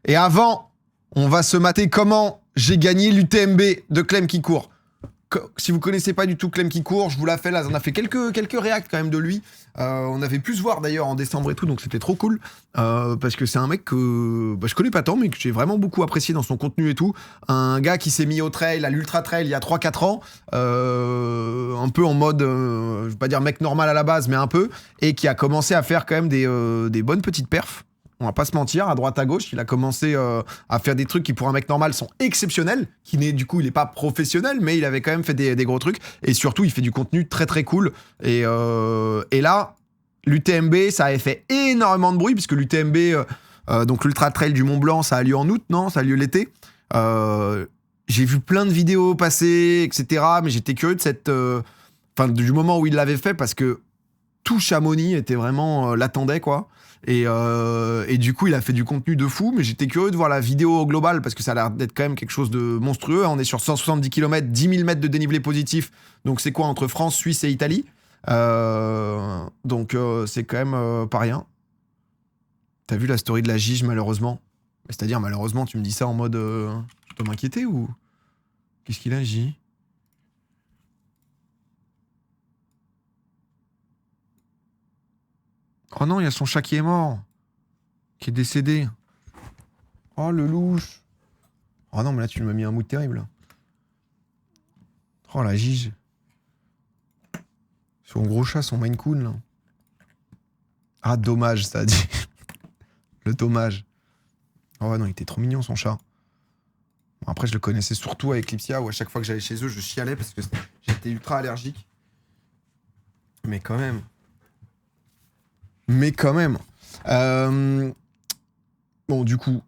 Et avant, on va se mater comment j'ai gagné l'UTMB de Clem qui court. Si vous connaissez pas du tout Clem qui court, je vous la fais là. On a fait quelques réacts quand même de lui. On avait pu se voir d'ailleurs en décembre et tout, donc c'était trop cool. Parce que c'est un mec que je connais pas tant, mais que j'ai vraiment beaucoup apprécié dans son contenu et tout. Un gars qui s'est mis au trail, à l'ultra trail il y a 3-4 ans. Un peu en mode, je vais pas dire mec normal à la base, mais un peu. Et qui a commencé à faire quand même des bonnes petites perfs. On va pas se mentir, à droite à gauche, il a commencé à faire des trucs qui pour un mec normal sont exceptionnels, du coup il est pas professionnel, mais il avait quand même fait des gros trucs, et surtout il fait du contenu très très cool, et là, l'UTMB, ça avait fait énormément de bruit, puisque l'UTMB, donc l'Ultra Trail du Mont Blanc, ça a lieu en août, non? Ça a lieu l'été. J'ai vu plein de vidéos passer, etc., mais j'étais curieux de du moment où il l'avait fait, parce que tout Chamonix était vraiment l'attendait, quoi. Et du coup, il a fait du contenu de fou, mais j'étais curieux de voir la vidéo globale parce que ça a l'air d'être quand même quelque chose de monstrueux. On est sur 170 km, 10 000 mètres de dénivelé positif. Donc, c'est quoi entre France, Suisse et Italie? Donc, c'est quand même pas rien. T'as vu la story de la Gige, malheureusement? C'est-à-dire, malheureusement, tu me dis ça en mode je dois m'inquiéter ou qu'est-ce qu'il a, J? Oh non, il y a son chat qui est mort. Qui est décédé. Oh, le louche. Oh non, mais là, tu m'as mis un mood terrible. Oh, la Gige. Son gros chat, son Maine Coon, là. Ah, dommage, ça a dit. Le dommage. Oh ouais, non, il était trop mignon, son chat. Bon, après, je le connaissais surtout avec Lipsia, où à chaque fois que j'allais chez eux, je chialais parce que j'étais ultra allergique. Mais quand même. Bon, du coup,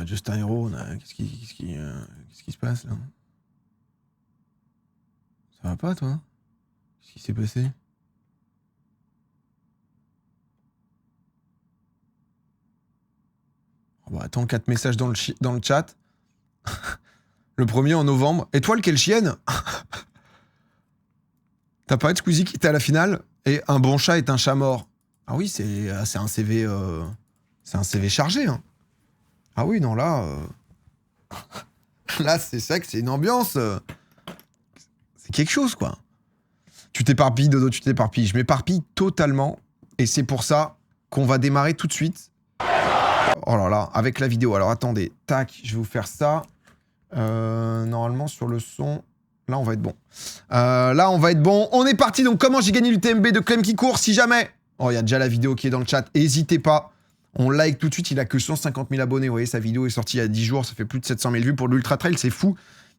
Justin Hero, qu'est-ce qui se passe là? Ça va pas, toi? Qu'est-ce qui s'est passé? Oh, bah, attends, 4 messages dans le chat. Le premier en novembre. Étoile, quelle chienne? T'as parlé de Squeezie qui était à la finale et un bon chat est un chat mort. Ah oui, c'est un CV, c'est un CV chargé. Hein. Ah oui, non là, là c'est ça que c'est une ambiance. C'est quelque chose quoi. Tu t'éparpilles, Dodo, tu t'éparpilles. Je m'éparpille totalement et c'est pour ça qu'on va démarrer tout de suite. Oh là là, avec la vidéo. Alors attendez, tac, je vais vous faire ça. Normalement sur le son. Là, on va être bon. On est parti. Donc, comment j'ai gagné l'UTMB de Clem qui court? Si jamais... Oh, il y a déjà la vidéo qui est dans le chat. N'hésitez pas. On like tout de suite. Il a que 150 000 abonnés. Vous voyez, sa vidéo est sortie il y a 10 jours. Ça fait plus de 700 000 vues pour l'Ultra Trail. C'est fou.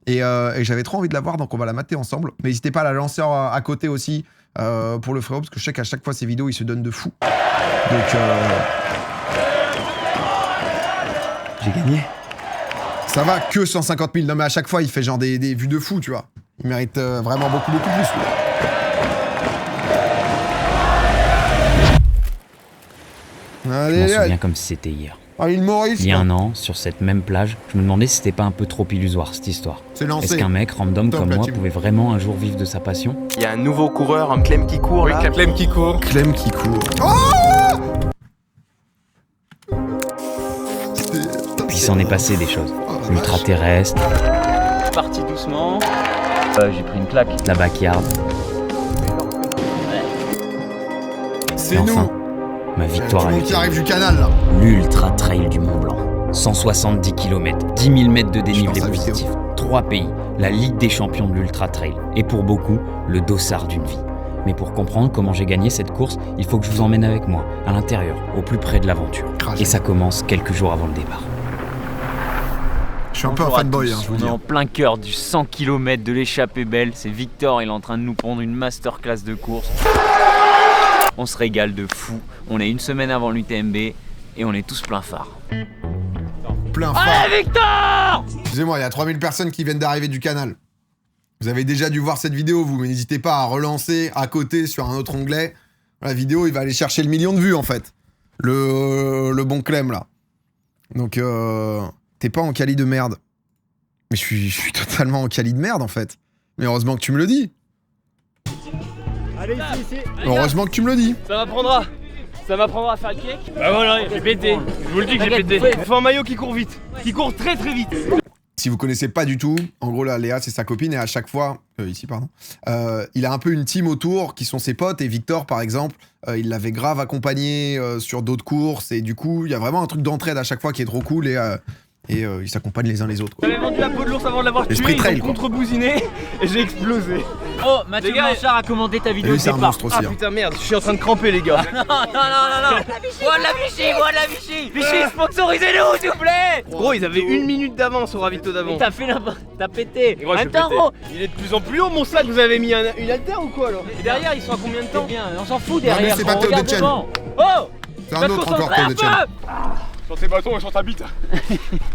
Et j'avais trop envie de la voir. Donc, on va la mater ensemble. Mais n'hésitez pas à la lancer à côté aussi pour le frérot. Parce que je sais qu'à chaque fois, ses vidéos, il se donne de fou. Donc, j'ai gagné. Ça va que 150 000. Non, mais à chaque fois, il fait genre des vues de fou, tu vois. Il mérite vraiment beaucoup plus. Allez, je m'en souviens comme si c'était hier. Ah, il y a un an, sur cette même plage, je me demandais si c'était pas un peu trop illusoire cette histoire. Est-ce qu'un mec random comme moi pouvait vraiment un jour vivre de sa passion? Il y a un nouveau coureur, un Clem qui court. Oui, là. Clem qui court. Clem qui court. Oh Puis s'en est passé des choses. Ultra-terrestre. Parti doucement. J'ai pris une claque. La backyard. C'est et enfin, nous. Ma victoire à qui arrive du canal là. L'Ultra Trail du Mont Blanc. 170 km, 10 000 mètres de dénivelé positif. 3 pays, la Ligue des champions de l'Ultra Trail. Et pour beaucoup, le dossard d'une vie. Mais pour comprendre comment j'ai gagné cette course, il faut que je vous emmène avec moi, à l'intérieur, au plus près de l'aventure. Et ça commence quelques jours avant le départ. Je suis un peu un fanboy, hein, je vous dis. On est en plein cœur du 100 km de l'échappée belle. C'est Victor, il est en train de nous prendre une masterclass de course. On se régale de fou. On est une semaine avant l'UTMB et on est tous plein phare. Plein phare. Allez Victor! Excusez-moi, il y a 3000 personnes qui viennent d'arriver du canal. Vous avez déjà dû voir cette vidéo, vous, mais n'hésitez pas à relancer à côté sur un autre onglet. La vidéo, il va aller chercher le million de vues, en fait. Le bon Clem, là. Donc, t'es pas en quali de merde. Mais je suis totalement en quali de merde, en fait. Mais heureusement que tu me le dis. Allez, ici. Heureusement que tu me le dis. Ça m'apprendra. Ça m'apprendra à faire le cake. Bah voilà, j'ai pété. Je vous le dis que j'ai pété. Il faut un maillot qui court vite. Qui court très très vite. Si vous connaissez pas du tout, en gros là, Léa c'est sa copine et à chaque fois, il a un peu une team autour qui sont ses potes et Victor par exemple, il l'avait grave accompagné sur d'autres courses et du coup il y a vraiment un truc d'entraide à chaque fois qui est trop cool et ils s'accompagnent les uns les autres. J'avais vendu la peau de l'ours avant de l'avoir tué, ils ont contre-bousiné et j'ai explosé. Oh, Mathieu Blanchard a commandé ta vidéo Lui de c'est un départ. monstre aussi. Ah putain merde, je suis en train de cramper les gars. Non. Bois de la Vichy, bois de la Vichy. Vichy, sponsorisez-nous s'il vous plaît. Gros, ils avaient 1 minute d'avance au ravito d'avant. T'as pété. Gros, je vais péter. Il est de plus en plus haut mon sac, vous avez mis une haltère ou quoi alors? Et derrière, ils sont à combien de temps? Bien, on s'en fout derrière. c'est pas Théo regarde Detchen. devant. Oh, C'est un autre encore Théo Detchen. Sur tes bâtons et sur ta bite.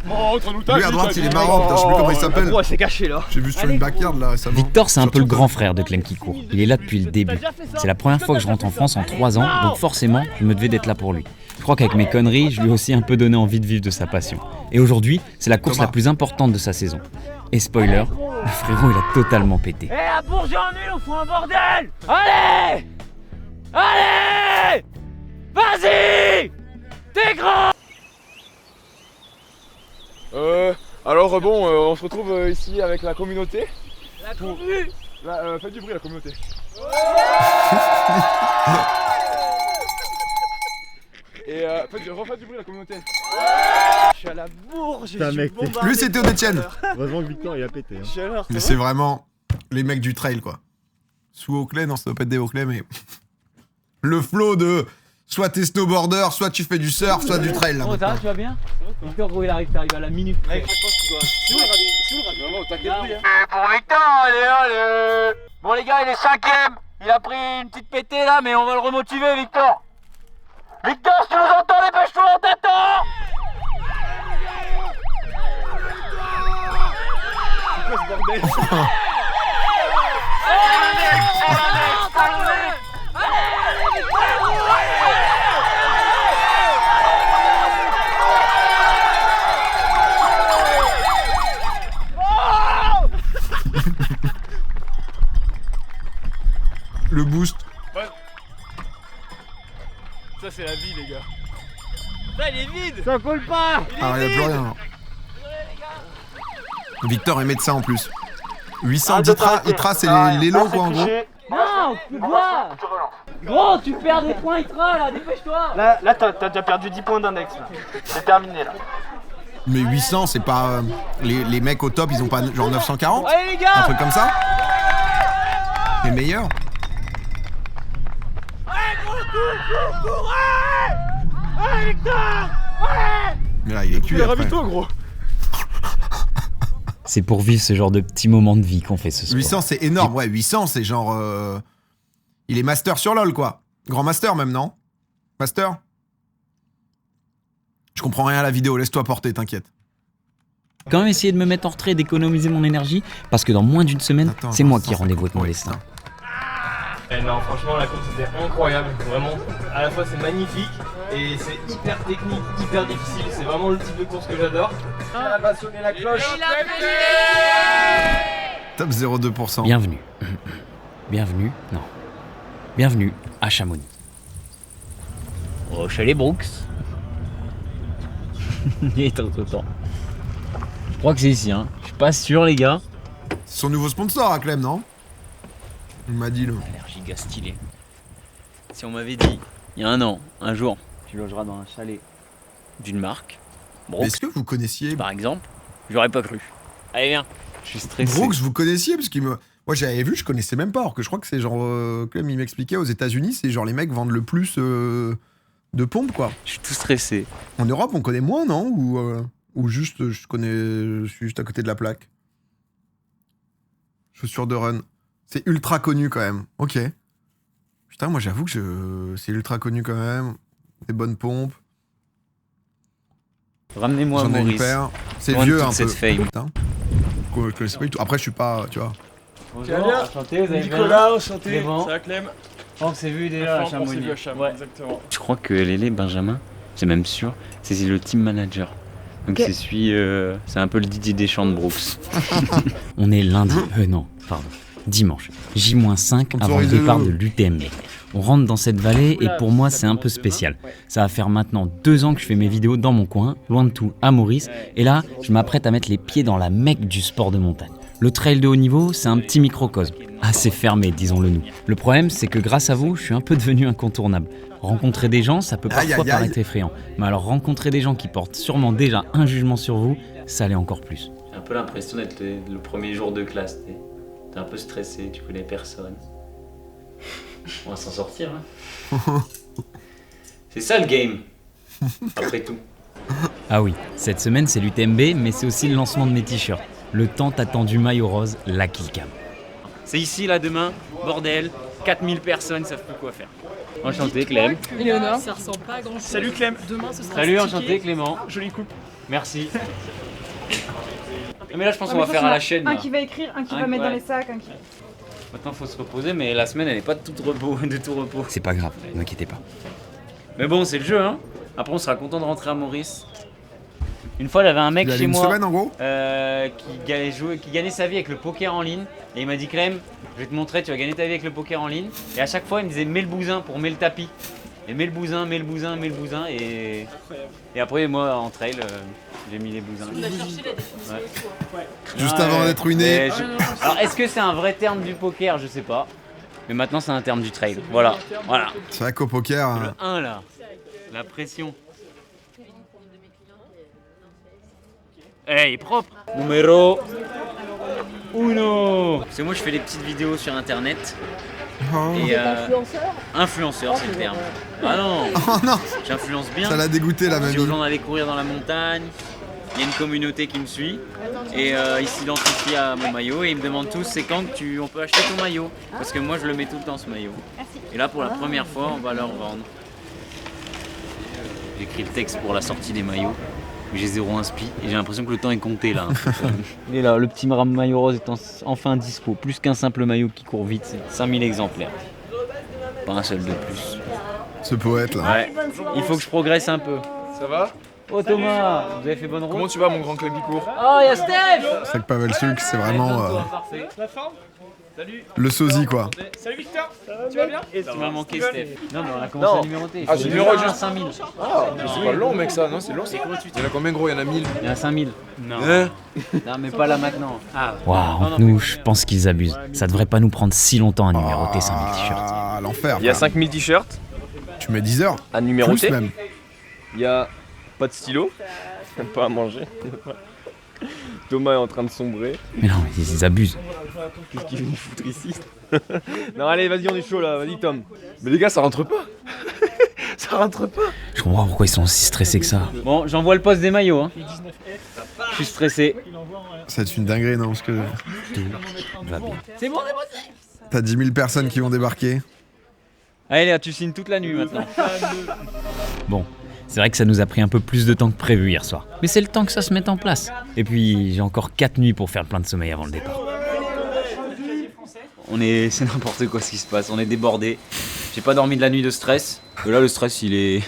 Montre-nous ta Lui bite. à droite il est marrant, putain, je sais plus comment il s'appelle. Gros, elle s'est cachée là. J'ai vu sur une backyard là récemment. Victor, c'est un peu le grand frère de Clem qui court. Il est là depuis le début. C'est la première fois que je rentre en France en 3 ans, donc forcément, je me devais d'être là pour lui. Je crois qu'avec mes conneries, je lui ai aussi un peu donné envie de vivre de sa passion. Et aujourd'hui, c'est la course la plus importante de sa saison. Et spoiler, le frérot, il a totalement pété. Eh, à Bourget en nul, on fout un bordel. Allez, vas-y, t'es grand. Alors bon, on se retrouve ici avec la communauté. La commu. Faites du bruit la communauté. Et refaites du bruit la communauté. Je suis à la bourre, j'ai Lui c'est Théo Detchen. Heureusement que Victor il a pété. Hein. Mais c'est vraiment les mecs du trail quoi. Sous Oakley, non ça doit pas être des Oakley mais le flow de soit t'es snowboarder, soit tu fais du surf, soit du trail là. Oh, ça va, tu vas bien? Victor, gros, il arrive à la minute. Mec, je pense que tu dois. Non, t'inquiète plus. Hein. Pour Victor, allez. Bon les gars, il est 5ème. Il a pris une petite pétée là, mais on va le remotiver, Victor. Victor, si tu nous entends, dépêche-toi, on t'attend. C'est quoi ce bordel? Le boost. Ça c'est la vie les gars. Ça il est vide. Ça colle pas. Ah, il n'y a plus rien. Victor est médecin en plus. 800 ITRA, c'est les lots quoi en gros. Non, tu bois. Gros, tu perds des points ITRA là, dépêche-toi. Là t'as déjà perdu 10 points d'index là. C'est terminé là. Mais 800 c'est pas... les mecs au top ils ont pas genre 940 Allez les gars. un truc comme ça. Les meilleurs. Allez Victor. Mais là il est cuit après. Ravito gros. C'est pour vivre ce genre de petits moments de vie qu'on fait ce soir. 800 c'est énorme, ouais 800 c'est genre... Il est master sur LoL quoi. Grand master même non? Master? Je comprends rien à la vidéo, laisse-toi porter, t'inquiète. Quand même essayer de me mettre en retrait et d'économiser mon énergie, parce que dans moins d'une semaine, Attends, c'est moi ça, qui ai ça rendez-vous peut avec mon courir, destin. putain. Eh non, franchement, la course était incroyable. Vraiment, à la fois c'est magnifique et c'est hyper technique, hyper difficile. C'est vraiment le type de course que j'adore. Elle va sonner la cloche. Top 0,2%. Bienvenue. Non. Bienvenue à Chamonix. Oh, chez les Brooks. Il est trop temps. Je crois que c'est ici, hein. Je suis pas sûr, les gars. C'est son nouveau sponsor à Clem, non? Il m'a dit le. Ça a l'air giga stylé. Si on m'avait dit, il y a un jour, tu logeras dans un chalet d'une marque, Brooks, Est-ce que vous connaissiez par exemple, j'aurais pas cru. Allez, viens. Je suis stressé. Brooks, vous connaissiez? Parce qu'il me. Moi j'avais vu, je connaissais même pas. Alors que je crois que c'est genre. Clem, il m'expliquait aux États-Unis, c'est genre les mecs vendent le plus de pompes quoi. Je suis tout stressé. En Europe, on connaît moins, non? Ou juste, je suis juste à côté de la plaque. Chaussures de run. C'est ultra connu quand même. Ok. Putain, moi j'avoue que c'est ultra connu quand même. Des bonnes pompes. Ramenez-moi J'en ai une Maurice. paire. C'est Loin de vieux toute un peu. cette fame. Putain. Je connaissais pas du tout. Après, je suis pas, tu vois. Bonjour, enchanté, vous allez Nicolas, enchanté. Clément. Ça va Clem? On s'est vu déjà à On s'est Chamonix. vu à Chamonix, Ouais. exactement. Je crois que Lélé Benjamin, c'est même sûr, c'est le team manager. Donc c'est un peu le Didier Deschamps de Brooks. On est lundi. Non, pardon. Dimanche, J-5 avant le départ de l'UTMB. On rentre dans cette vallée et pour moi c'est un peu spécial. Ça va faire maintenant 2 ans que je fais mes vidéos dans mon coin, loin de tout, à Maurice. Et là, je m'apprête à mettre les pieds dans la Mecque du sport de montagne. Le trail de haut niveau, c'est un petit microcosme. Assez fermé, disons-le nous. Le problème, c'est que grâce à vous, je suis un peu devenu incontournable. Rencontrer des gens, ça peut parfois paraître effrayant. Mais alors rencontrer des gens qui portent sûrement déjà un jugement sur vous, ça l'est encore plus. J'ai un peu l'impression d'être le premier jour de classe. T'es un peu stressé, tu connais personne. On va s'en sortir, hein. C'est ça le game, après tout. Ah oui, cette semaine c'est l'UTMB, mais c'est aussi le lancement de mes t-shirts. Le tant attendu maillot rose, la Killcam. C'est ici, là, demain, bordel, 4000 personnes, ils savent plus quoi faire. Enchanté, Clem. Léonore. Ça ressemble pas à grand chose. Salut Clem. Demain, ce sera Salut, stické. enchanté, Clément. Jolie coupe. Merci. Mais là, je pense qu'on va faire à la chaîne. Un là. qui va écrire, un qui Un va mettre ouais. dans les sacs, un qui... Maintenant, faut se reposer, mais la semaine, elle est pas de tout repos. C'est pas grave, ne vous inquiétez pas. Mais bon, c'est le jeu, hein. Après, on sera content de rentrer à Maurice. Une fois, il y avait un mec Il a chez une moi semaine en gros. qui gagnait sa vie avec le poker en ligne. Et il m'a dit, Clem, je vais te montrer, tu vas gagner ta vie avec le poker en ligne. Et à chaque fois, il me disait, mets le bousin pour mets le tapis. Et mets le bousin, mets le bousin, mets le bousin. Et après, moi, en trail, j'ai mis les bousins. On a cherché la définition. Ouais. Juste avant d'être ruiné. Alors, est-ce que c'est un vrai terme du poker? Je sais pas. Mais maintenant, c'est un terme du trail. Voilà. C'est vrai qu'au poker. Le 1 là. La pression. Eh, il est propre. Numéro 1. Parce que moi, je fais des petites vidéos sur internet. Oh. Et influenceur, c'est le terme. Ah non, Oh non, j'influence bien. ça l'a dégoûté la Je dis aux mamie. gens d'aller courir dans la montagne. Il y a une communauté qui me suit et ils s'identifient à mon maillot et ils me demandent tous c'est quand que on peut acheter ton maillot parce que moi je le mets tout le temps ce maillot. Et là pour la première fois on va leur vendre. J'ai écrit le texte pour la sortie des maillots. J'ai 0 inspi et j'ai l'impression que le temps est compté là. Il est là, le petit maillot rose est enfin dispo. Plus qu'un simple maillot qui court vite, c'est 5000 exemplaires. Pas un seul de plus. Ce poète là. Ouais, il faut que je progresse un peu. Ça va? Oh Thomas, vous avez fait bonne route? Comment tu vas mon grand Clem qui court? Oh, y'a Steph! C'est vrai que Pavel Sulk, c'est vraiment Parfait. La forme? Salut. le sosie quoi. Salut Victor. Tu vas bien? Tu m'as manqué Steph. Non mais on a commencé à numéroter. Ah, j'ai numéroté à 5000. Ah, mais c'est pas long mec ça, non c'est long ça. Il y en a combien gros? Il y en a 1000. Il y en a 5000. Non. Hein? Non mais pas là maintenant. Ah. Waouh, nous, je pense qu'ils abusent. Ça devrait pas nous prendre si longtemps à numéroter 5000 t-shirts. Ah, l'enfer. Il y a frère. 5000 t-shirts Tu mets 10 heures. à Plus numéroter. même. Il y a pas de stylo, pas à manger. Thomas est en train de sombrer. Mais non, ils abusent. Qu'est-ce qu'il veut nous foutre ici? Non allez vas-y on est chaud là, vas-y Tom. Mais les gars ça rentre pas. Ça rentre pas. Je comprends pas pourquoi ils sont aussi stressés que ça. Bon, j'envoie le poste des maillots. Hein. Je suis stressé. Ça va être une dinguerie non parce que Va bien. C'est bon, t'as 10 000 personnes qui vont débarquer. Allez là, tu signes toute la nuit maintenant. Bon, c'est vrai que ça nous a pris un peu plus de temps que prévu hier soir. Mais c'est le temps que ça se mette en place. Et puis, j'ai encore 4 nuits pour faire le plein de sommeil avant le départ. C'est n'importe quoi ce qui se passe. On est débordé. J'ai pas dormi de la nuit de stress. Et là, le stress, il est.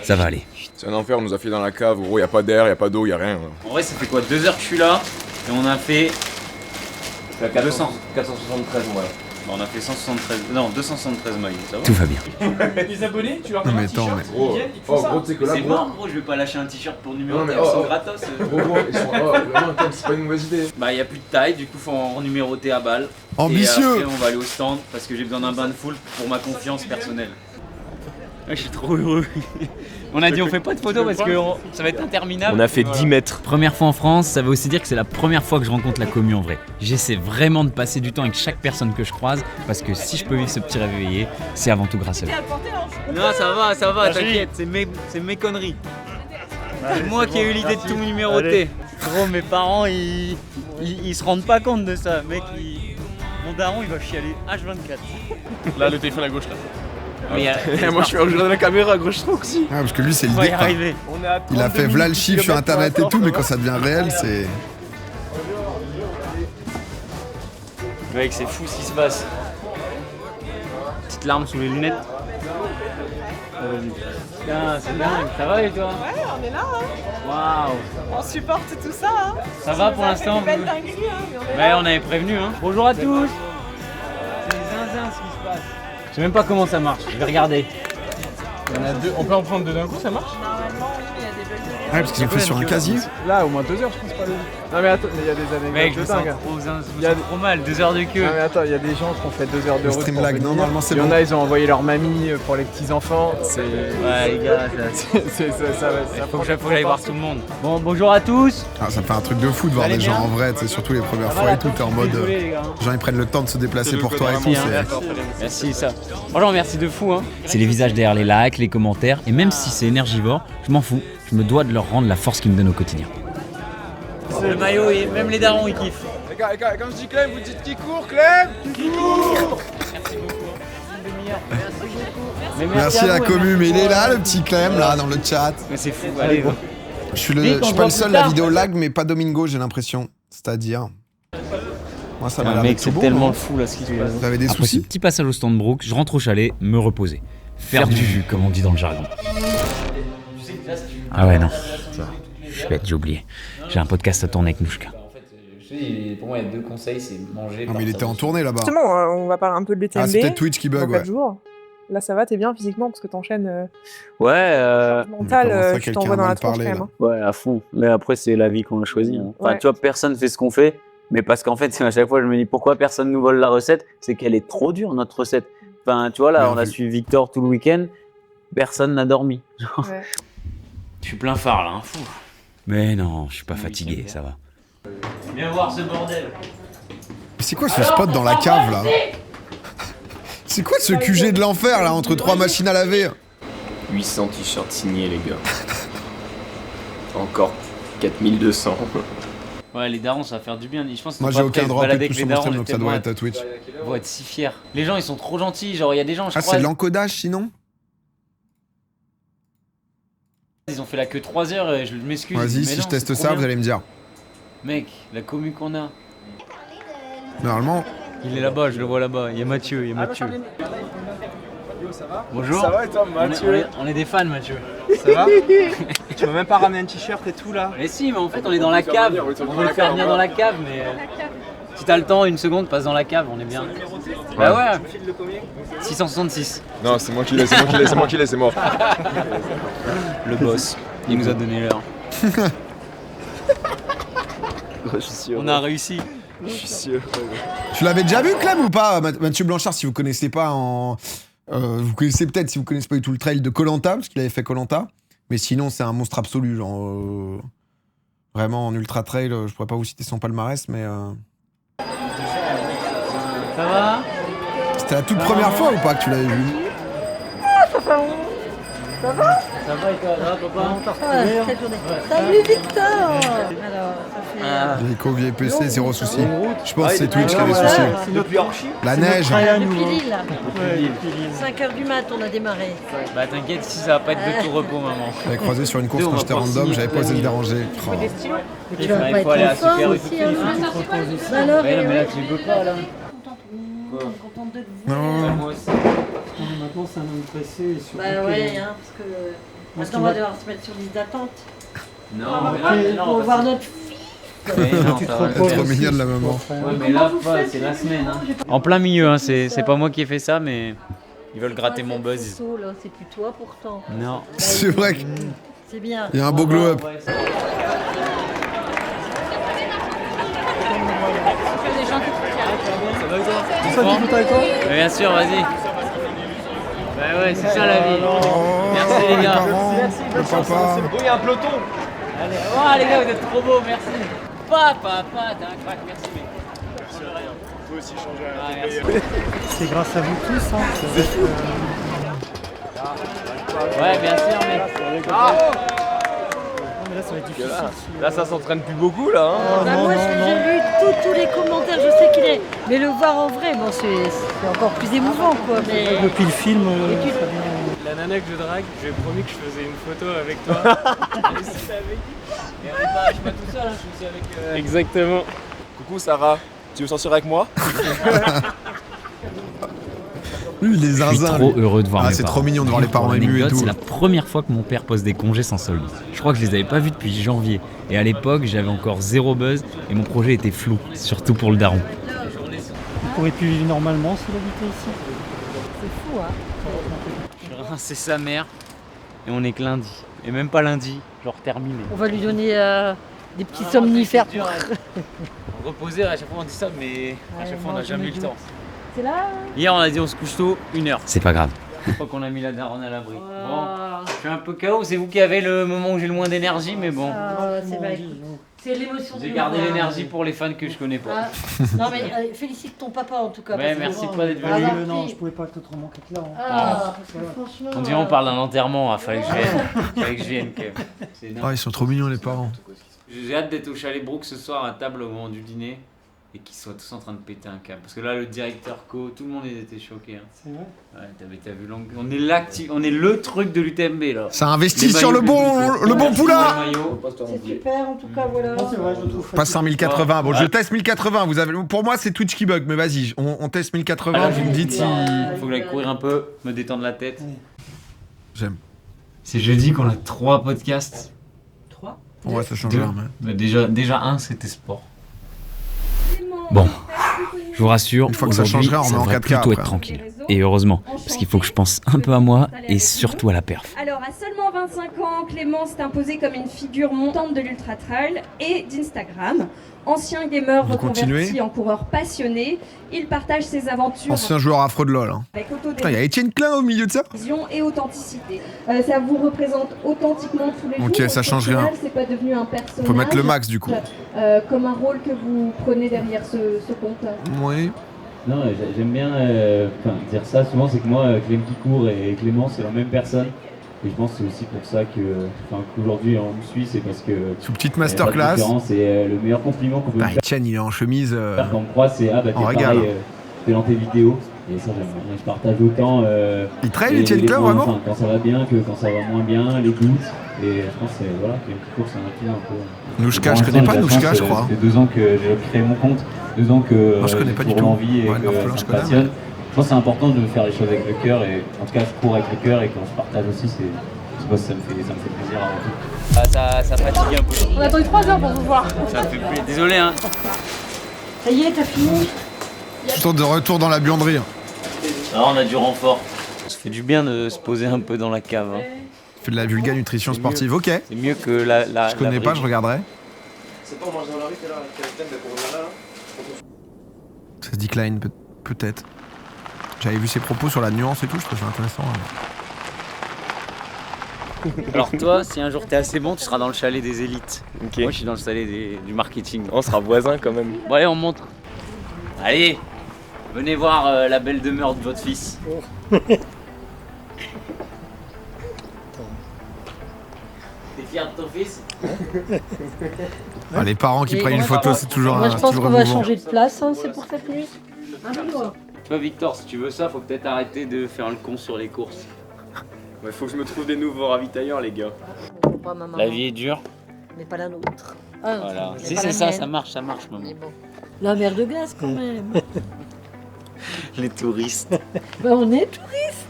Ça va aller. C'est un enfer, on nous a fait dans la cave, gros, y a pas d'air, y a pas d'eau, y a rien. En vrai, ça fait quoi 2 heures que je suis là et on a fait 473 ouais. Bon, on a fait 273 maillots, ça va. Tout va bien. Les abonnés, tu leur Non donnes mais un attends, t-shirt, mais. Gros, ils viennent, ils font ça. gros tu sais que là C'est gros. mort, gros, je vais pas lâcher un t-shirt pour numéroter, Non, mais ils sont oh, gratos. Gros, ils sont. Oh, vraiment, Tom, c'est pas une mauvaise idée. Bah, y a plus de taille, du coup, faut en numéroter à balle. Ambitieux. Et après, on va aller au stand parce que j'ai besoin d'un bain de foule pour ma confiance personnelle. Ouais, je suis trop heureux. On a dit on fait pas de photos parce que ça va être interminable. On a fait 10 mètres. Première fois en France, ça veut aussi dire que c'est la première fois que je rencontre la commu en vrai. J'essaie vraiment de passer du temps avec chaque personne que je croise parce que si je peux vivre ce petit réveillé, c'est avant tout grâce à eux. Non, ça va, t'inquiète, c'est mes conneries. C'est moi qui ai eu l'idée de tout numéroter. Gros, mes parents, ils se rendent pas compte de ça. Mec, mon daron, il va chialer H24. Là, le téléphone à gauche là. Mais Moi je suis regarder la caméra à gauche trop aussi. Ah, parce que lui c'est on va y l'idée. arriver. On est à Il a 32 fait v'là 000 le chiffre sur kilomètres internet pour et tout, mais l'instant, quand ça devient réel, c'est. Mec, c'est fou ce qui se passe. Petite larme sous les lunettes. Putain, c'est dingue. Ça va et toi? Ouais, on est là, hein. Waouh. On supporte tout ça, hein. Ça va pour l'instant? Belle dinguerie, hein, mais on est Ouais, là. on avait prévenu, hein. Bonjour à tous. C'est zinzin ce qui se passe. Je sais même pas comment ça marche. Je vais regarder. Il y en a deux. On peut en prendre deux d'un coup, ça marche? Normalement, oui, il y a des belles dingueries. Ouais, parce qu'ils ont fait sur un casier. Là, au moins 2 heures, je pense pas. Non, mais attends, il y a des anecdotes Mec, je de me sens dingue. trop zinzin, je me Y a sens des- trop mal. 2 heures de queue. Non, mais attends, il y a des gens qui ont fait 2 heures de Le route. stream pour lag, non, venir. normalement, c'est Il y en bon. a, ils ont envoyé leur mamie pour les petits-enfants. C'est. Ouais, les gars, Ça faut que j'aille voir tout le monde. Bon, bonjour à tous. Ah, ça fait un truc de fou de voir Allez des gens bien. en vrai, tu sais, surtout les premières Ça va, fois la et tout, coupe, t'es en je suis mode. désolé, les gars. Les gens ils prennent le temps de se déplacer pour toi et tout. Merci, hein. Merci, ça. Franchement, merci de fou, hein. C'est les visages derrière les likes, les commentaires, et même si c'est énergivore, je m'en fous. Je me dois de leur rendre la force qu'ils me donnent au quotidien. Le maillot, et même les darons, ils kiffent. Les gars, quand je dis Clem, vous dites qui court, Clem? Merci beaucoup. Une demi-heure. Merci beaucoup. Mais Merci à la commu, mais il est là, le petit Clem, là, dans le chat. Mais c'est fou, allez. Je suis Vite, on se pas voit le seul, plus la tard. vidéo lag, mais pas Domingo, j'ai l'impression. C'est-à-dire. Moi, ça m'a l'air Mec, d'être c'est bon, tellement non le fou là ce qui se passe. Vous avez des Après ce soucis? petit passage au stand Brooks, je rentre au chalet, me reposer. Faire du jus, comme on dit dans le jargon. Ah ouais, non. Je suis bête, j'ai oublié. J'ai un podcast à tourner avec Nouchka. Pour moi, il y a 2 conseils, c'est manger. Non, mais il était en tournée là-bas. Justement, on va parler un peu de l'UTMB. Ah, c'est peut-être Twitch qui dans bug, 4 ouais. jours. Là, ça va, t'es bien physiquement parce que t'enchaînes Ouais, mental, comment ça, tu quelqu'un t'envoies dans va la me tronche parler, quand même. là hein. ouais, à fond. Mais après, c'est la vie qu'on a choisie. Hein. Enfin, Ouais. tu vois, personne fait ce qu'on fait. Mais parce qu'en fait, à chaque fois, je me dis pourquoi personne nous vole la recette. C'est qu'elle est trop dure, notre recette. Enfin, tu vois, là, Bien on a vu. suivi Victor tout le week-end. Personne n'a dormi. Ouais. Je suis plein phare là. Hein. Fou. Mais non, je suis pas fatigué, ça va. Viens voir ce bordel. Mais c'est quoi ce spot dans la cave là? C'est quoi ce QG de l'enfer là, entre 3 machines à laver? 800 t-shirts signés, les gars. Encore 4200. Ouais, les darons, ça va faire du bien. Je pense qu'ils Moi sont j'ai pas aucun prêts à se droit balader plus avec sur les mon darons, stream, donc ça doit tellement être à Twitch. ils vont être si fiers. Les gens, ils sont trop gentils. Genre, il y a des gens, je Ah, crois. c'est l'encodage sinon? Ils ont fait la queue 3 heures et je m'excuse. Vas-y, mais si non, je teste c'est ça, trop vous bien. allez me dire. Mec, la commu qu'on a. Normalement, Il est là-bas, je le vois là-bas. Il y a Mathieu, il y a Mathieu. Bonjour. Ça va et toi, On est- Mathieu? on est des fans, Mathieu. Ça va? Tu m'as même pas ramené un t-shirt et tout là? Mais si, mais en fait, on est dans la cave. On veut le faire venir dans la cave, mais. Si t'as le temps, une seconde, passe dans la cave, on est bien. Bah ouais. 666. Non, c'est moi qui l'ai, c'est mort. Le boss. Il nous a donné l'heure. Je suis sûr. On a réussi. Je suis sûr. tu l'avais déjà vu Clem ou pas? Mathieu Blanchard, si vous connaissez pas en. Vous connaissez peut-être si vous connaissez pas du tout le trail de Koh-Lanta, parce qu'il avait fait Koh-Lanta. Mais sinon, c'est un monstre absolu. Genre, vraiment en ultra trail, je pourrais pas vous citer son palmarès, mais. Ça va? C'était la toute première fois ou pas que tu l'avais vu? Ça va et toi? Ça va, papa? Salut Victor. Alors, ça fait... Vieille co, vieille PC, zéro souci. Je pense que c'est Twitch qui a des soucis. Depuis Orchi? La neige. Depuis Lille. 5h du mat, on a démarré. Bah t'inquiète, si ça va pas être de tout repos, maman. J'avais croisé sur une course Deux, on quand va j'étais pouvoir random, signer j'avais toute pas osé la le nuit. déranger. Oh. Mais tu vas Il pas faut aller être à en forme Super aussi, hein. Bah alors, Ouais, non, mais là, tu peux pas, là. on est contente de vous. Non. Moi aussi. Maintenant, c'est un homme pressé. Et surtout Bah ouais, hein, parce que... Maintenant, on va devoir se mettre sur liste d'attente. Non, Pour voir notre fille. Mais non, tu te ça va. Elle est trop mignonne la maman. Ouais, mais là, c'est la semaine. Hein. En plein milieu, hein. C'est pas moi qui ai fait ça, mais ils veulent gratter mon buzz. Photo, là, c'est plus toi pourtant. Non. C'est vrai qu'il C'est bien. y a un beau glow-up. Mais bien sûr, vas-y. Bah ouais, c'est ça la vie. Merci les les gars. parents, le papa. Oh, il y a un peloton. Allez, oh les gars, vous êtes trop beaux, merci. Papa, t'es un crack, merci mec. Toi aussi changer Ah, merci. c'est grâce à vous tous. Hein. Ouais, bien sûr, mec. Mais là, ça va être difficile. Là, ça s'entraîne plus beaucoup là. Hein. Bah, moi, j'ai lu tous les commentaires, je sais qu'il est. Mais le voir en vrai, bon, c'est encore plus émouvant, quoi. Mais... Depuis le film, Et tu- ça vient. La nana que je drague, je lui ai promis que je faisais une photo avec toi. Et c'est avec. Et je suis pas tout seul, hein, je suis aussi avec. Exactement. Coucou Sarah, tu veux sortir avec moi? Les Je suis zinzins. trop lui. heureux de voir mes C'est parents. trop mignon de voir les Pour parents émus et l'anecdote, tout. C'est la première fois que mon père pose des congés sans solde. Je crois que je les avais pas vus depuis janvier. Et à l'époque, j'avais encore zéro buzz et mon projet était flou, surtout pour le daron. Vous pourrez plus vivre normalement si vous habitez ici. C'est fou, hein. Je vais rincer sa mère et on est que lundi. Et même pas lundi, genre terminé. On va lui donner des petits somnifères pour... Reposer, à chaque fois on dit ça, mais à chaque fois on n'a jamais eu le temps. C'est là. Hier on a dit on se couche tôt, 1 heure. C'est pas grave. Je crois qu'on a mis la daronne à l'abri. Bon, je suis un peu KO, c'est vous qui avez le moment où j'ai le moins d'énergie, mais bon. C'est vrai. C'est l'émotion. J'ai gardé l'énergie pour les fans que je connais pas. Non mais félicite ton papa en tout cas. Ouais, merci de pas d'être Ah, venu. non, je pouvais pas te trop manquer de là. Parce que franchement... On dirait on parle d'un enterrement, il fallait que je vienne. Fallait que je vienne, Kev. C'est énorme. Ah, ils sont trop mignons les parents. J'ai hâte d'être au chalet Brooke ce soir à table au moment du dîner et qu'ils soient tous en train de péter un câble. Parce que là, le directeur Co, tout le monde était choqué. Hein. C'est vrai. Ouais, t'as vu on est le truc de l'UTMB là. Ça investit sur le bon poulain. C'est super en tout cas, voilà. Non, c'est vrai, je le trouve Passe en 1080. Bon, je teste 1080. Pour moi, c'est Twitch qui bug, mais vas-y, on teste 1080. Vous me dites si. Faut que j'aille courir un peu, me détendre la tête. J'aime. C'est jeudi qu'on a 3 podcasts. 3 Ouais, ça change rien. Mais... Déjà un, c'était sport. Bon, je vous rassure, Une fois que ça aujourd'hui, changera, on met en devrait 4K plutôt être après. tranquille. Et heureusement, parce qu'il faut que je pense un peu à moi et surtout à la perf. Alors, à seulement 25 ans, Clément s'est imposé comme une figure montante de l'Ultra Trail et d'Instagram. Ancien gamer reconverti en coureur passionné, il partage ses aventures Ancien joueur afro de LoL. Hein. avec Putain, il y a Etienne Klein au milieu de ça. autodérision et authenticité. Ça vous représente authentiquement tous les jours. Ok, ça change rien. C'est pas devenu un personnage. On peut mettre le max du coup. Comme un rôle que vous prenez derrière ce compte. Oui. Non, j'aime bien dire ça. Souvent, c'est que moi, Clem qui court et Clément, c'est la même personne. Et je pense que c'est aussi pour ça qu'aujourd'hui on me suit, c'est parce que. Sous petite masterclass. C'est le meilleur compliment qu'on peut me faire. Etienne, il est en chemise. Quand on me croise, c'est t'es pareil, t'es dans tes vidéos. Et ça, j'aime bien. Je partage autant. Il traîne Etienne Klein vraiment. Quand ça va bien que quand ça va moins bien, les doutes. Et je pense que voilà, Clem qui court, c'est un peu. Nouchka, je connais pas Nouchka, je crois. Ça fait 2 ans que j'ai créé mon compte, 2 ans que je connais pas du tout. L'envie et Ouais, que ça me passionne. Je pense que c'est important de faire les choses avec le cœur et en tout cas je cours avec le cœur et quand je partage aussi, ça me fait plaisir avant tout. Ça fatigue un peu. On a attendu 3 heures pour vous voir. Ça fait plaisir. Désolé hein. Ça y est, t'as fini. Plutôt de retour dans la buanderie. Alors on a du renfort. Ça fait du bien de se poser un peu dans la cave. Hein. Fait de la vulga nutrition sportive, ok. C'est mieux que la Je connais pas, je regarderai. C'est pas en mangeant dans la rue, t'es là, quel thème pour revenir là. Ça se dit Klein, peut-être. J'avais vu ses propos sur la nuance et tout, je trouve ça intéressant. Alors toi, si un jour t'es assez bon, tu seras dans le chalet des élites. Ok. Moi je suis dans le chalet du marketing. On sera voisins quand même. Bon allez, on monte. Allez, venez voir la belle demeure de votre fils. T'es fier de ton fils? Ah, les parents qui prennent une photo, c'est toujours Moi, je pense qu'on va émouvant. changer de place, hein, c'est pour cette nuit. Tu vois Victor, si tu veux ça, faut peut-être arrêter de faire le con sur les courses. Ouais, faut que je me trouve des nouveaux ravitailleurs, les gars. Pas ma maman, La vie est dure. mais pas la nôtre. Ah, Voilà. c'est Si pas c'est la ça, mienne. ça marche maman. Mais bon. La mer de glace quand même. Les touristes. Bah, on est touristes.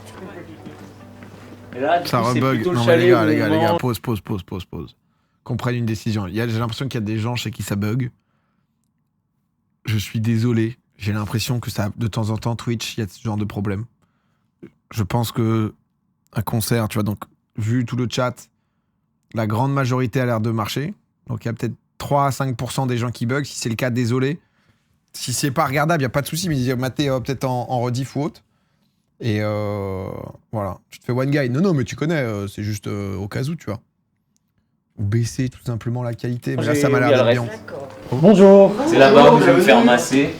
Et là, du Ça coup, c'est rebug. plutôt le Non mais les chalet gars, où les gars, on les gars, mange. pause. Qu'on prenne une décision. J'ai l'impression qu'il y a des gens chez qui ça bug. Je suis désolé. J'ai l'impression que ça, de temps en temps, Twitch, il y a ce genre de problème. Je pense que un concert, tu vois, donc, vu tout le chat, la grande majorité a l'air de marcher. Donc, il y a peut-être 3 à 5% des gens qui bug. Si c'est le cas, désolé. Si c'est pas regardable, il n'y a pas de souci, mais matez peut-être en rediff ou autre. Et voilà. Tu te fais one guy. Non, mais tu connais, c'est juste au cas où, tu vois. Ou baisser tout simplement la qualité. Mais là, ça m'a l'air d'être bien. Bonjour. C'est là-bas où je vais me faire masser.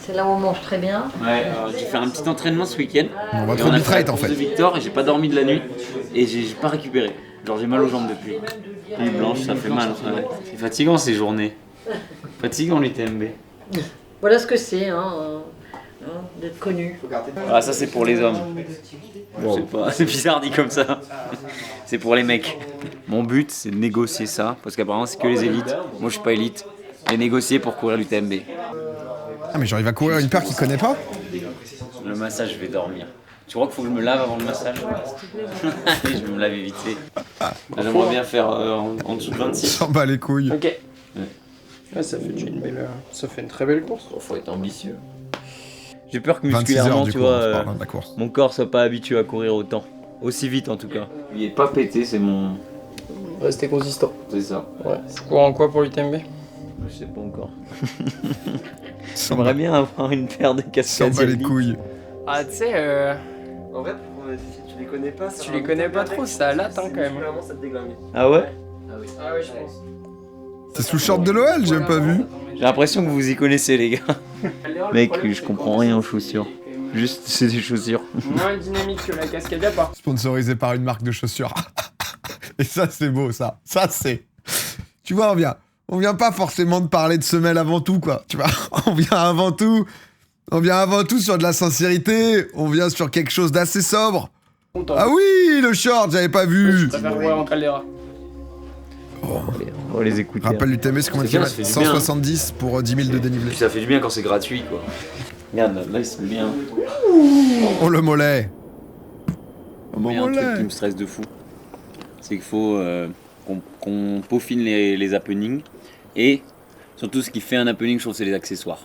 C'est là où on mange très bien. Ouais, j'ai fait un petit entraînement ce week-end. On va Et trop a fait bitrate, la en course fait. de Victor et j'ai pas dormi de la nuit et j'ai pas récupéré. Genre j'ai mal aux jambes depuis. Les blanches, ça fait mal. Ouais. C'est fatigant ces journées. Fatigant l'UTMB. Voilà ce que c'est, d'être connu. Ah ça c'est pour les hommes. Je sais pas, c'est bizarre dit comme ça. C'est pour les mecs. Mon but c'est de négocier ça parce qu'apparemment c'est que les élites. Moi je suis pas élite. Et négocier pour courir l'UTMB. Ah, mais genre, il va courir une paire qu'il connaît pas. Le massage, je vais dormir. Tu crois qu'il faut que je me lave avant le massage? Allez, je vais me laver vite fait. J'aimerais bien faire en dessous de 26. S'en bat les couilles. Ok. Ouais, ça fait déjà ça fait une très belle course. Faut être ambitieux. J'ai peur que 26 musculairement, heures, du tu coup, vois, on se parle, hein, de la course. mon corps soit pas habitué à courir autant. Aussi vite en tout cas. Il est pas pété, c'est mon... Rester consistant. C'est ça. Ouais. Tu cours en quoi pour l'UTMB? Je sais pas encore. J'aimerais bien avoir une paire de cascades. S'en bat les couilles. Ah, tu sais, En fait, tu les connais pas. tu les connais pas trop, ça latte hein, quand même. Vraiment, ça te déglingue. Ah ouais? Ah oui. Ah ouais, je pense. C'est sous le short de l'OL, j'ai même pas vu. J'ai l'impression que vous y connaissez les gars. Mec, je comprends rien aux chaussures. Juste, c'est des chaussures. Moins dynamique que la cascade à part. Sponsorisé par une marque de chaussures. Et ça, c'est beau, ça. Ça, c'est... Tu vois, on vient pas forcément de parler de semelle avant tout, quoi. Tu vois, on vient avant tout sur de la sincérité. On vient sur quelque chose d'assez sobre. Ah oui, le short, j'avais pas vu. Je préfère courir en Caldera. On va les écouter. Rappelle l'UTMB, c'est combien de kilomètres? 170 pour 10 000 de dénivelé. Puis ça fait du bien quand c'est gratuit quoi. Regarde, là il se met bien. Oh le mollet. Il y a un truc qui me stresse de fou. C'est qu'il faut qu'on peaufine les happenings. Et surtout ce qui fait un happening, je trouve, c'est les accessoires.